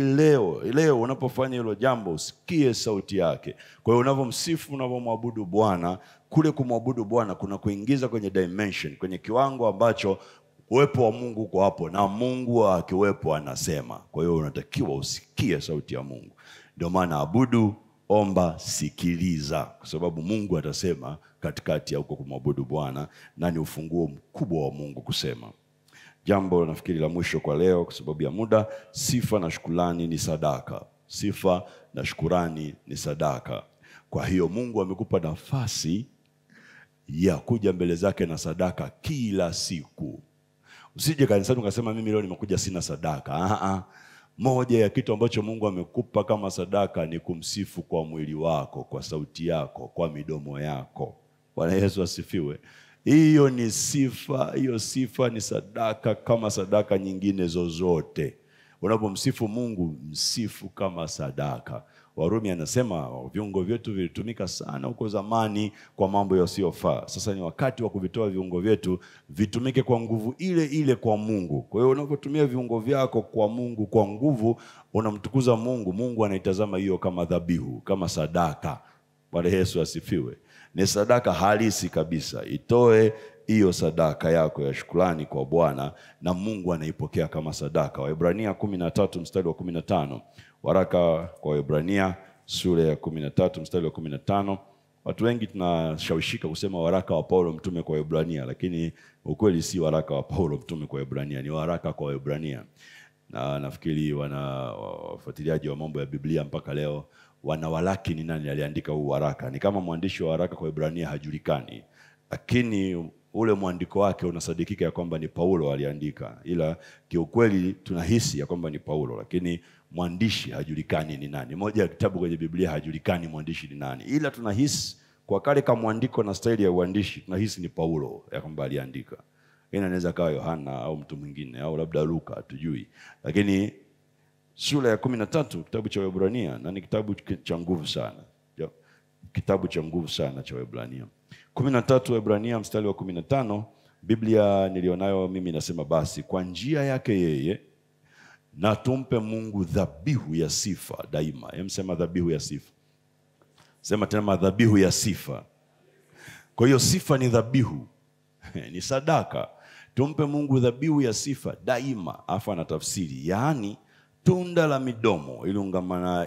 leo unapofanya hilo jambo usikie sauti yake. Kwa hiyo unapomsifu, unapomwabudu Bwana, kule kumwabudu Bwana kuna kuingiza kwenye dimension, kwenye kiwango ambacho uwepo wa Mungu uko hapo, na Mungu akiwepo anasema. Kwa hiyo unatakiwa usikie sauti ya Mungu. Ndio maana abudu, omba, sikiliza, kwa sababu Mungu atasema katikati ya uko kumwabudu Bwana, na ni ufunguo mkubwa wa Mungu kusema. Jambo nafikiri la mwisho kwa leo kwa sababu ya muda, sifa na shukrani ni sadaka. Sifa na shukrani ni sadaka. Kwa hiyo Mungu amekupa nafasi ya kuja mbele zake na sadaka kila siku. Usije kanisani ukasema mimi leo nimekuja sina sadaka. Moja ya kitu ambacho Mungu amekupa kama sadaka ni kumsifu kwa mwili wako, kwa sauti yako, kwa midomo yako. Bwana Yesu asifiwe. Hiyo ni sifa, hiyo sifa ni sadaka kama sadaka nyingine zozote. Unapomsifu Mungu, msifu kama sadaka. Warumi anasema viungo vyetu vilitumika sana huko zamani kwa mambo yasiyofaa. Sasa ni wakati wa kuvitoa viungo vyetu vitumike kwa nguvu ile ile kwa Mungu. Kwa hiyo unapotumia viungo vyako kwa Mungu kwa nguvu, unamtukuza Mungu. Mungu anaitazama hiyo kama dhabihu, kama sadaka. Bwana Yesu asifiwe. Ni sadaka halisi kabisa. Itoe hiyo sadaka yako ya shukrani kwa Bwana na Mungu anaipokea kama sadaka. Waebrania 13 mstari wa 15. Waraka kwa Waebrania sura ya 13 mstari wa 15. Watu wengi tunashawishika kusema waraka wa Paulo mtume kwa Waebrania, lakini ukweli si waraka wa Paulo mtume kwa Waebrania, ni waraka kwa Waebrania. Na nafikiri wafuatiliaji wa mambo ya Biblia mpaka leo wanawalaki ni nani aliandika huu waraka. Ni kama mwandishi wa waraka kwa Waebrania hajulikani, lakini ule mwandiko wake unasadikika ya kwamba ni Paulo aliandika. Ila kiukweli tunahisi ya kwamba ni Paulo, lakini mwandishi hajulikani ni nani. Moja ya kitabu kwenye Biblia hajulikani mwandishi ni nani, ila tunahisi kwa kale kama mwandiko na staili ya uandishi tunahisi ni Paulo ya kwamba aliandika. Inaweza kawa Yohana au mtu mwingine au labda Luka, hatujui. Lakini sura ya 13 kitabu cha Waebrania, na ni kitabu cha nguvu sana. Kitabu cha nguvu sana cha Waebrania. 13 Waebrania mstari wa 15, Biblia nilionayo mimi nasema, basi kwa njia yake yeye na tumpe Mungu dhabihu ya sifa daima. Sema dhabihu ya sifa. Sema tena dhabihu ya sifa. Kwa hiyo sifa ni dhabihu. Ni sadaka. Tumpe Mungu dhabihu ya sifa daima. Afa na tafsiri, yaani tunda la midomo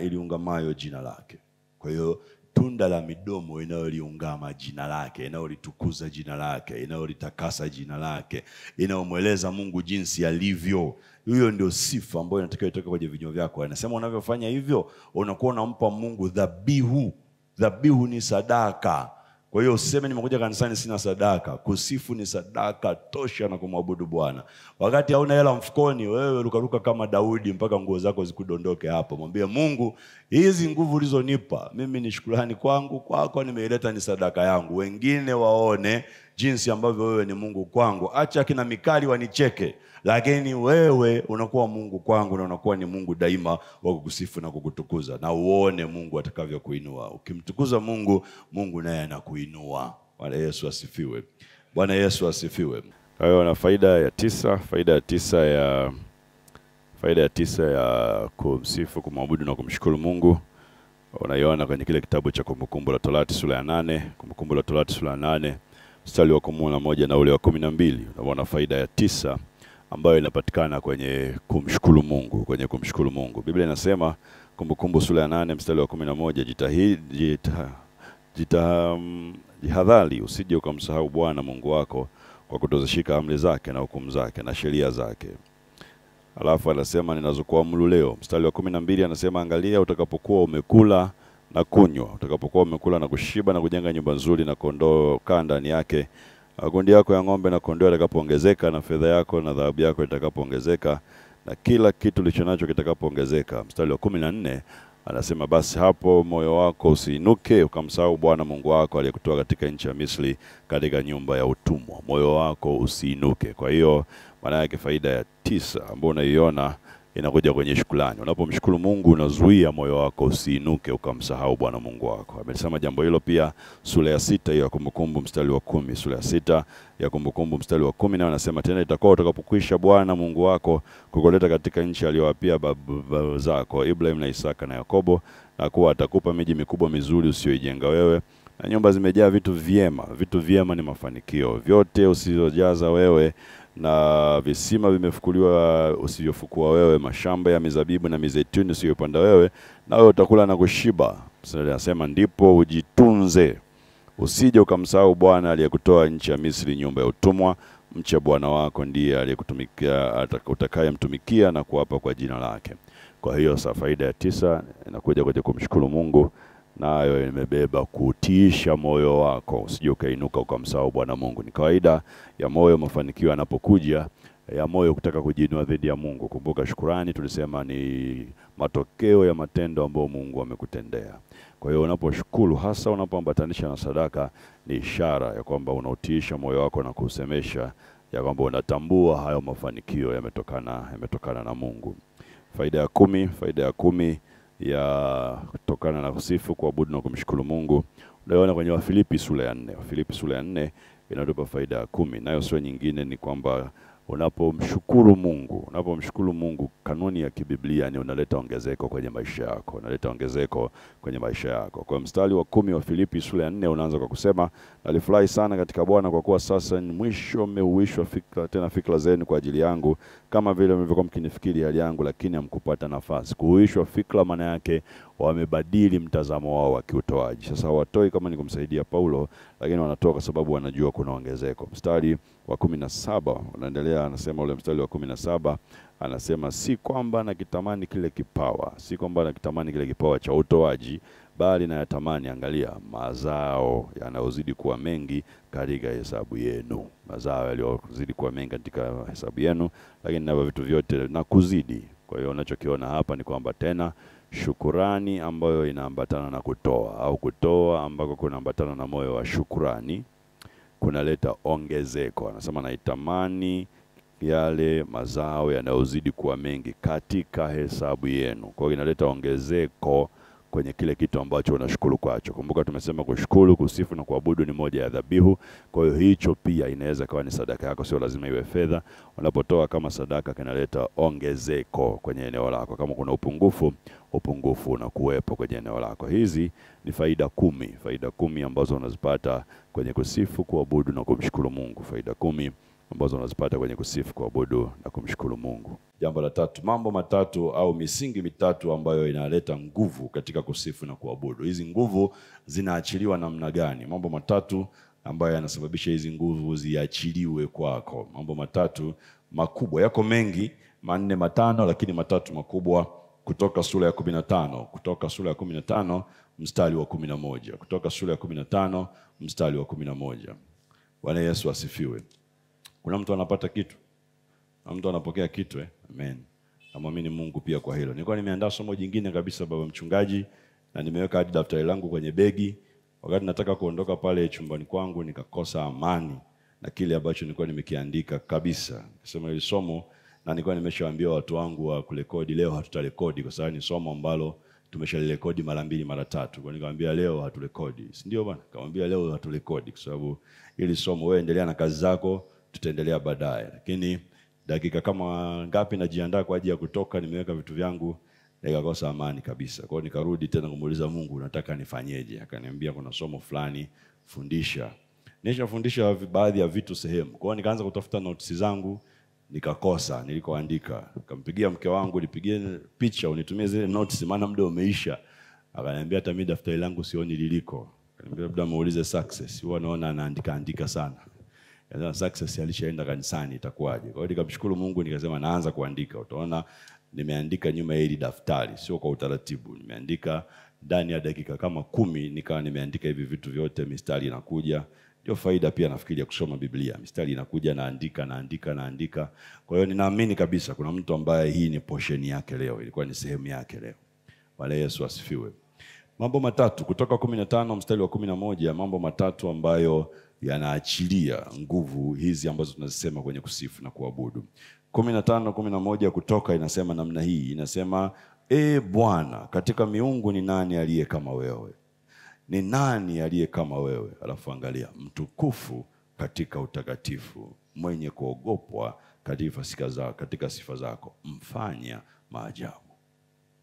iliungamayo jina lake. Kwa hiyo tunda la midomo inayoliungama jina lake, inayolitukuza jina lake, inayolitakasa jina lake, inayomweleza Mungu jinsi alivyo. Hiyo ndio sifa ambayo inatakiwa itoke kwenye vinywa vyako. Anasema unavyofanya hivyo unakuwa unampa Mungu dhabihu. Dhabihu ni sadaka. Kwa hiyo usiseme nimekuja kanisani sina sadaka. Kusifu ni sadaka tosha na kumwabudu Bwana. Wakati hauna hela mfukoni, wewe rukaruka kama Daudi mpaka nguo zako zikudondoke hapo. Mwambie Mungu, hizi nguvu ulizonipa mimi ni shukrani kwangu, kwako nimeileta ni sadaka yangu. Wengine waone jinsi ambavyo wewe ni Mungu kwangu. Acha kina Mikali wanicheke, lakini wewe unakuwa Mungu kwangu na unakuwa ni Mungu daima wa kukusifu na kukutukuza. Na uone Mungu atakavyokuinua. Ukimtukuza Mungu, Mungu naye anakuinua. Bwana Yesu asifiwe. Bwana Yesu asifiwe. Kwa hiyo na faida ya tisa ya kumsifu, kumwabudu na kumshukuru Mungu unaiona kwenye kile kitabu cha Kumbukumbu la Torati sura ya 8, Kumbukumbu la Torati sura ya 8 mstari wa 11 na ule wa 12. Unaona faida ya 9 ambayo inapatikana kwenye kumshukuru Mungu, Biblia inasema Kumbukumbu sura ya 8 mstari wa 11, jihadhari usije ukamsahau Bwana Mungu wako kwa kutozishika amri zake na hukumu zake na sheria zake. Alafu anasema ninazokuamuru leo. Mstari wa 12 anasema angalia utakapokuwa umekula na kunywa, utakapokuwa umekula na kushiba na kujenga nyumba nzuri na kondoo kaa ndani yake, makundi yako ya ng'ombe na kondoo yatakapoongezeka, na fedha yako na dhahabu yako itakapoongezeka, na kila kitu ulichonacho kitakapoongezeka. Mstari wa 14 anasema basi hapo moyo wako usiinuke ukamsahau Bwana Mungu wako aliyekutoa katika nchi ya Misri, katika nyumba ya utumwa. Moyo wako usiinuke. Kwa hiyo maana yake faida ya 9 ambayo unaiona inakuja kwenye shukrani. Unapomshukuru Mungu unazuia moyo wako usiinuke ukamsahau Bwana Mungu wako. Amesema jambo hilo pia sura ya 6 ya Kumbukumbu mstari wa 10. Sura ya 6 ya Kumbukumbu mstari wa 10 na anasema tena itakuwa utakapokwisha Bwana Mungu wako kukuleta katika nchi aliyowapia baba zako Ibrahim na Isaka na Yakobo, na kuwa atakupa miji mikubwa mizuri usiyoijenga wewe, na nyumba zimejaa vitu vyema. Vitu vyema ni mafanikio. Vyote usizojaza wewe, na visima vimefukuliwa usivyofukua wewe, mashamba ya mizabibu na mizeituni usiyopanda wewe, na wewe utakula na kushiba. Anasema ndipo ujitunze usije ukamsahau Bwana aliyekutoa nchi ya Misri, nyumba ya utumwa. Mche Bwana wako, ndiye aliyekutumikia utakayemtumikia na kuapa kwa jina lake. Kwa hiyo faida ya 9 inakuja kwenye kumshukuru Mungu, nayo imebeba kutiisha moyo wako usije ukainuka ukamsahau Bwana Mungu. Ni kawaida ya moyo mafanikio yanapokuja, ya moyo kutaka kujiinua dhidi ya Mungu. Kumbuka shukrani tulisema ni matokeo ya matendo ambayo Mungu amekutendea. Kwa hiyo unaposhukuru, hasa unapoambatanisha na sadaka, ni ishara ya kwamba unautiisha moyo wako na kusemesha ya kwamba unatambua hayo mafanikio yametokana na Mungu. Faida ya 10 ya kutokana na kusifu, kuabudu na kumshukuru Mungu unaona kwenye Wafilipi sura ya 4. Wafilipi sura ya 4 inatupa faida ya 10, nayo sio nyingine, ni kwamba unapomshukuru Mungu, kanuni ya kibiblia ni unaleta ongezeko kwenye maisha yako. Kwa mstari wa 10 wa Filipi sura ya 4 unaanza kwa kusema nalifurahi sana katika Bwana kwa kuwa sasa ni mwisho mmeuishwa fikra zenu kwa ajili yangu, kama vile mlivyokuwa mkinifikiri hali yangu, lakini hamkupata nafasi. Kuuishwa fikra maana yake wamebadili mtazamo wao wa kiutoaji. Sasa hawatoi kama ni kumsaidia Paulo, lakini wanatoa kwa sababu wanajua kuna ongezeko. Mstari wa 17 unaendelea, anasema ule mstari wa 17 anasema si kwamba nakitamani kile kipawa cha utoaji, bali nayatamani, angalia, mazao yanayozidi kuwa mengi katika hesabu yenu. Mazao yaliyozidi kuwa mengi katika hesabu yenu, lakini na vitu vyote na kuzidi. Kwa hiyo unachokiona hapa ni kwamba tena shukurani ambayo inaambatana na kutoa, au kutoa ambako kunaambatana na moyo wa shukrani, kunaleta ongezeko. Anasema naitamani yale mazao yanayozidi kuwa mengi katika hesabu yenu. Kwa hiyo inaleta ongezeko kwenye kile kitu ambacho unashukuru kwacho. Kumbuka tumesema kushukuru, kusifu na kuabudu ni moja ya dhabihu. Kwa hiyo hicho pia inaweza kuwa ni sadaka yako, sio lazima iwe fedha. Unapotoa kama sadaka kinaleta ongezeko kwenye eneo lako. Kama kuna upungufu na kuwepo kwenye eneo lako. Hizi ni faida 10 ambazo unazipata kwenye kusifu, kuabudu na kumshukuru Mungu. Faida 10 ambazo unazipata kwenye kusifu, kuabudu na kumshukuru Mungu. Jambo la tatu, mambo matatu au misingi mitatu ambayo inaleta nguvu katika kusifu na kuabudu. Hizi nguvu zinaachiliwa namna gani? Mambo matatu ambayo yanasababisha hizi nguvu ziachiliwe kwako. Mambo matatu makubwa, yako mengi, 4 5, lakini matatu makubwa. Kutoka sura ya 15, kutoka sura ya 15 mstari wa 11, kutoka sura ya 15 mstari wa 11. Bwana Yesu asifiwe. Kuna mtu anapata kitu? Na mtu anapokea kitu Amen. Namwamini Mungu pia kwa hilo. Nilikuwa nimeandaa somo jingine kabisa, baba mchungaji, na nimeweka hadi daftari langu kwenye begi. Wakati nataka kuondoka pale chumbani kwangu nikakosa amani na kile ambacho nilikuwa nimekiandika kabisa. Nikasema hili somo, na nilikuwa nimeshawaambia watu wangu wa kurekodi, leo hatutarekodi kwa sababu ni somo ambalo tumeshalirekodi mara 2 mara 3. Kwa nikamwambia leo haturekodi. Si ndio bwana? Nikamwambia leo haturekodi kwa sababu hili somo wewe endelea na kazi zako, tutaendelea baadaye. Lakini dakika kama ngapi najiandaa kwa ajili ya kutoka, nimeweka vitu vyangu, nikakosa amani kabisa. Kwa hiyo nikarudi tena kumuuliza Mungu, nataka nifanyeje? Akaniambia kuna somo fulani fundisha. Nishafundisha baadhi ya vitu sehemu. Kwa hiyo nikaanza kutafuta notes zangu, nikakosa nilikoandika. Nikampigia mke wangu, nipigie picha unitumie zile notes maana muda umeisha. Akaniambia hata mimi daftari langu sioni liliko. Akaniambia labda muulize Success, huwa naona anaandika sana. Sasa Success alishaenda kanisani, itakuwaje? Kwa hiyo nikamshukuru Mungu, nikasema naanza kuandika. Utaona nimeandika nyuma ya hili daftari, sio kwa utaratibu. Nimeandika ndani ya dakika kama 10 nikawa nimeandika hivi vitu vyote, mistari inakuja. Ndio faida pia nafikiri ya kusoma Biblia. Mistari inakuja, naandika. Kwa hiyo ninaamini kabisa kuna mtu ambaye hii ni portion yake leo, ilikuwa ni sehemu yake leo. Bwana Yesu asifiwe. Mambo matatu kutoka 15 mstari wa 11, mambo matatu ambayo yanaachilia nguvu hizi ambazo tunazisema kwenye kusifu na kuabudu. 15:11 kutoka inasema namna hii, inasema Bwana, katika miungu ni nani aliye kama wewe? Ni nani aliye kama wewe? Alafu angalia, mtukufu katika utakatifu, mwenye kuogopwa katika sifa zako, mfanya maajabu.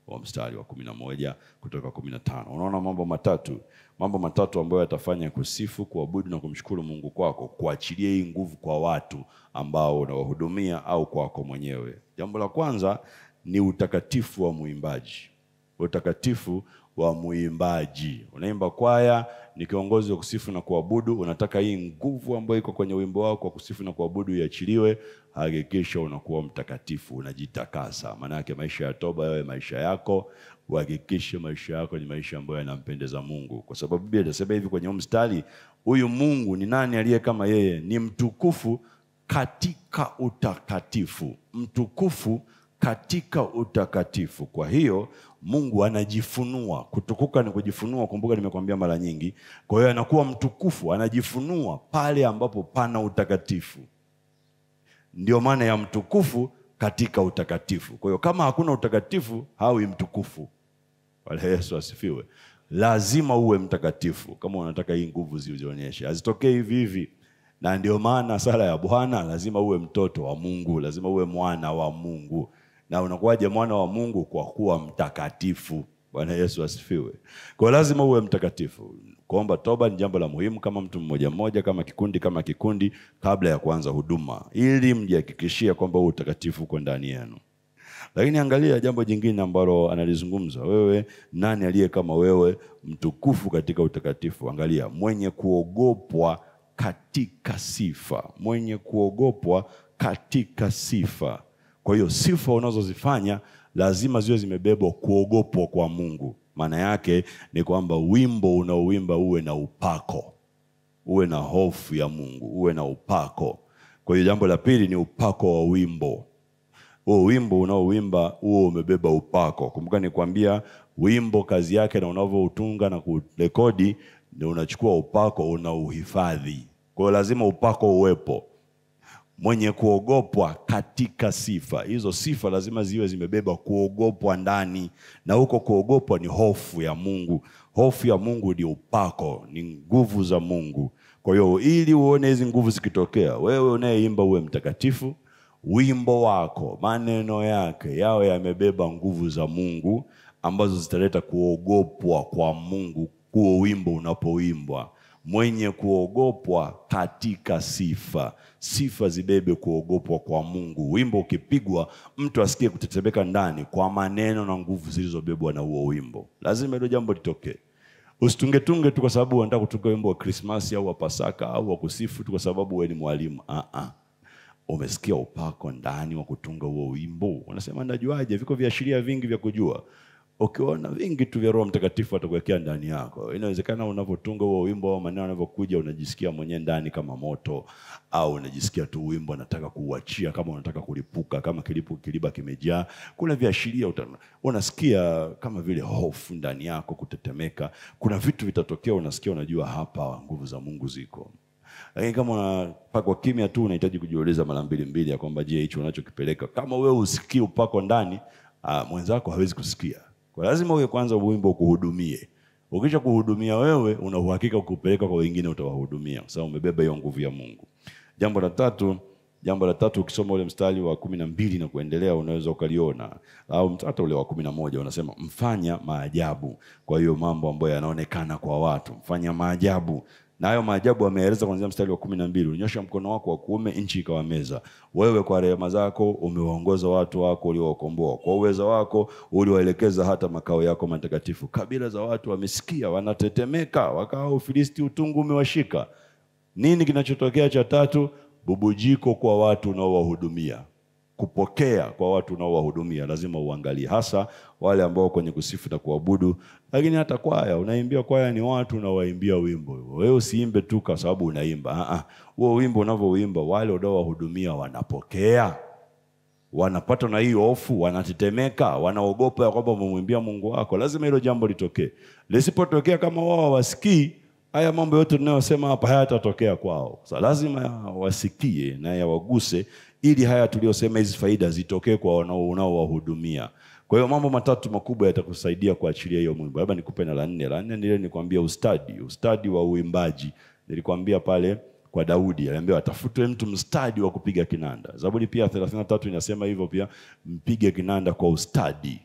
Wa mstari wa 11 kutoka 15. Unaona mambo matatu ambayo yatafanya kusifu, kuabudu na kumshukuru Mungu kwako, kuachilia hii nguvu kwa watu ambao unawahudumia au kwako mwenyewe. Jambo la kwanza ni utakatifu wa muimbaji. Utakatifu wa muimbaji. Unaimba kwaya, ni kiongozi wa kusifu na kuabudu, unataka hii nguvu ambayo iko kwenye wimbo wako wa kusifu na kuabudu iachiliwe, hakikisha unakuwa mtakatifu, unajitakasa. Maana yake maisha ya toba yawe maisha yako, uhakikishe maisha yako ni maisha ambayo yanampendeza Mungu. Kwa sababu Biblia inasema hivi kwenye mstari, huyu Mungu ni nani aliye kama yeye? Ni mtukufu katika utakatifu. Mtukufu katika utakatifu. Kwa hiyo Mungu anajifunua. Kutukuka ni kujifunua, kumbuka nimekwambia mara nyingi. Kwa hiyo anakuwa mtukufu, anajifunua pale ambapo pana utakatifu. Ndio maana ya mtukufu katika utakatifu. Kwa hiyo kama hakuna utakatifu, hawi mtukufu. Bwana Yesu asifiwe. Lazima uwe mtakatifu kama unataka hii nguvu zionyeshe. Hazitokee hivi hivi. Na ndio maana sala ya Bwana, lazima uwe mtoto wa Mungu, lazima uwe mwana wa Mungu. Na unakuwaje mwana wa Mungu? Kwa kuwa mtakatifu. Bwana Yesu asifiwe. Kwa lazima uwe mtakatifu. Kuomba toba ni jambo la muhimu, kama mtu mmoja mmoja, kama kikundi, kabla ya kuanza huduma, ili mjihakikishie kwamba utakatifu uko ndani yenu. Lakini angalia jambo jingine ambalo analizungumza, wewe nani aliye kama wewe? Mtukufu katika utakatifu. Angalia, mwenye kuogopwa katika sifa. Mwenye kuogopwa katika sifa. Kwa hiyo sifa unazozifanya lazima ziwe zimebebwa kuogopwa kwa Mungu. Maana yake ni kwamba wimbo unaoimba uwe na upako, uwe na hofu ya Mungu, uwe na upako. Kwa hiyo jambo la pili ni upako wa wimbo. Huo wimbo unaoimba huo umebeba upako. Kumbuka nikwambia wimbo kazi yake na unavyotunga na kurekodi ni unachukua upako, unauhifadhi. Kwa hiyo lazima upako uwepo. Mwenye kuogopwa katika sifa. Hizo sifa lazima ziwe zimebeba kuogopwa ndani. Na huko kuogopwa ni hofu ya Mungu. Hofu ya Mungu ni upako, ni nguvu za Mungu. Kwa hiyo ili uone hizi nguvu zikitokea, wewe unayeimba uwe mtakatifu. Wimbo wako, maneno yake yawe yamebeba nguvu za Mungu ambazo zitaleta kuogopwa kwa Mungu. Huo wimbo unapoimbwa, mwenye kuogopwa katika sifa. Sifa zibebe kuogopwa kwa Mungu. Wimbo ukipigwa, mtu asikie kutetemeka ndani kwa maneno na nguvu zilizobebwa na huo wimbo. Lazima hilo jambo litokee. Usitungetunge tu kwa sababu unataka kutunga wimbo wa Krismasi au wa Pasaka au wa kusifu tu kwa sababu wewe ni mwalimu. Umesikia upako ndani wa kutunga huo wimbo. Unasema najuaje? Viko viashiria vingi vya kujua. Ukiona vingi tu vya Roho Mtakatifu atakuwekea ndani yako. Inawezekana unapotunga huo wimbo au maneno yanavyokuja unajisikia mwenyewe ndani kama moto, au unajisikia tu wimbo unataka kuuachia, kama unataka kulipuka, kama kiliba kimejaa. Kuna viashiria unasikia kama vile hofu ndani yako, kutetemeka. Kuna vitu vitatokea unasikia, unajua hapa nguvu za Mungu ziko. Lakini kama unapakwa kimya tu, unahitaji kujiuliza mara mbili ya kwamba je, hicho unachokipeleka, kama wewe usikii upako ndani, mwenzako hawezi kusikia. Kwa lazima wewe kwanza wimbo kuhudumie. Ukisha kuhudumia wewe, una uhakika kupeleka kwa wengine utawahudumia, kwa sababu umebeba hiyo nguvu ya Mungu. Jambo la tatu ukisoma ule mstari wa 12 na kuendelea unaweza ukaliona, au hata ule wa 11 unasema mfanya maajabu. Kwa hiyo mambo ambayo yanaonekana kwa watu, mfanya maajabu. Na hayo maajabu ameeleza kuanzia mstari wa 12. Unyosha mkono wako wa kuume, nchi ikawameza. Wewe kwa rehema zako umewaongoza watu wako uliowakomboa. Kwa uwezo wako uliwaelekeza hata makao yako matakatifu. Kabila za watu wamesikia, wanatetemeka, wakao Ufilisti utungu umewashika. Nini kinachotokea cha tatu? Bubujiko kwa watu unaowahudumia. Kupokea kwa watu unaowahudumia lazima uangalie, hasa wale ambao kwenye kusifu na kuabudu. Lakini hata kwaya, unaimbia kwaya ni watu unaowaimbia wimbo. Wewe usiimbe tu kwa sababu unaimba. Huo wimbo unavyoimba, wale unaowahudumia wanapokea. Wanapata na hiyo hofu, wanatetemeka, wanaogopa ya kwamba umemwimbia Mungu wako. Lazima hilo jambo litokee. Lisipotokea, kama wao hawasikii, haya mambo yote tunayosema hapa hayatatokea kwao. Sasa lazima wasikie na yawaguse, ili haya tuliyosema hizi faida zitokee kwa unaowahudumia. Kwa hiyo mambo matatu makubwa yatakusaidia kuachilia hiyo mwimbo. Labda nikupe na la nne. La nne ndio nikwambia ustadi wa uimbaji. Nilikwambia pale kwa Daudi, aliambiwa atafutwe mtu mstadi wa kupiga kinanda. Zaburi pia 33 inasema hivyo pia, mpige kinanda kwa ustadi.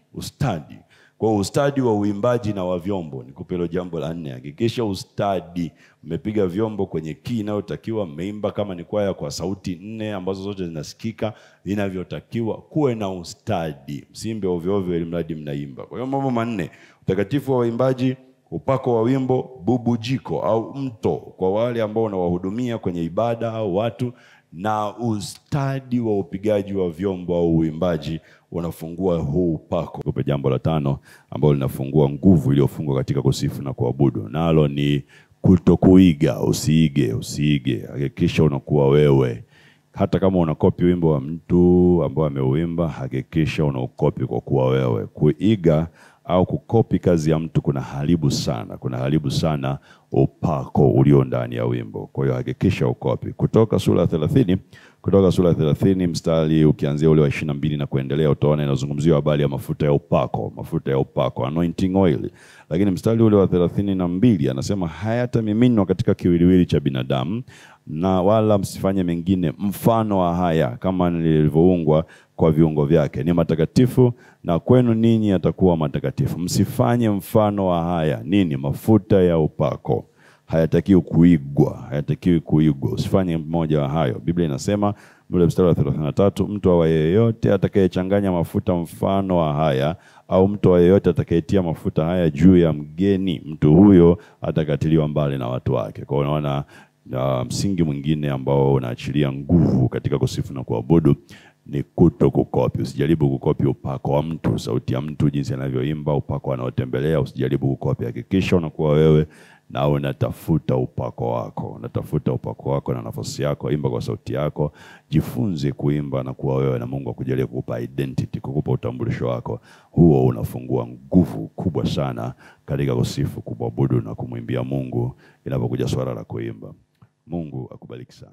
Kwa ustadi wa uimbaji na wa vyombo. Nikupe hilo jambo la nne. Hakikisha ustadi, umepiga vyombo kwenye key inayotakiwa, mmeimba kama ni kwaya kwa sauti 4 ambazo zote zinasikika inavyotakiwa. Kuwe na ustadi. Msiimbe ovyo ovyo ili mradi mnaimba. Kwa hiyo mambo manne: utakatifu wa uimbaji, upako wa wimbo, bubujiko au mto kwa wale ambao wanawahudumia kwenye ibada au watu, na ustadi wa upigaji wa vyombo au uimbaji unafungua huu upako. Kupe jambo la 5 ambalo linafungua nguvu iliyofungwa katika kusifu na kuabudu. Nalo ni kutokuiga. Usiige. Hakikisha unakuwa wewe. Hata kama unakopi wimbo wa mtu ambao ameuimba, hakikisha unakopi kwa kuwa wewe. Kuiga au kukopi kazi ya mtu kuna haribu sana upako ulio ndani ya wimbo. Kwa hiyo hakikisha ukopi. Kutoka sura 30 mstari ukianzia ule wa 22 na kuendelea, utaona inazungumziwa habari ya mafuta ya upako, anointing oil. Lakini mstari ule wa 32 anasema hayatamiminwa katika kiwiliwili cha binadamu, na wala msifanye mengine mfano wa haya, kama nilivyoungwa kwa viungo vyake. Ni matakatifu, na kwenu ninyi yatakuwa matakatifu. Msifanye mfano wa haya. Nini? Mafuta ya upako. Hayatakiwi kuigwa. Usifanye mmoja wa hayo. Biblia inasema ule mstari wa 33, mtu wa yeyote atakayechanganya mafuta mfano wa haya, au mtu wa yeyote atakayetia mafuta haya juu ya mgeni, mtu huyo atakatiliwa mbali na watu wake. Kwa hiyo unaona, msingi mwingine ambao unaachilia nguvu katika kusifu na kuabudu ni kutokukopi. Usijaribu kukopi upako wa mtu, sauti ya mtu, jinsi anavyoimba, upako anaotembelea. Usijaribu kukopi. Hakikisha unakuwa wewe na unatafuta upako wako na nafasi yako. Imba kwa sauti yako. Jifunze kuimba na kuwa wewe, na Mungu akujalie kukupa identity, kukupa utambulisho wako. Huo unafungua nguvu kubwa sana katika kusifu, kuabudu na kumwimbia Mungu inapokuja swala la kuimba. Mungu akubariki sana.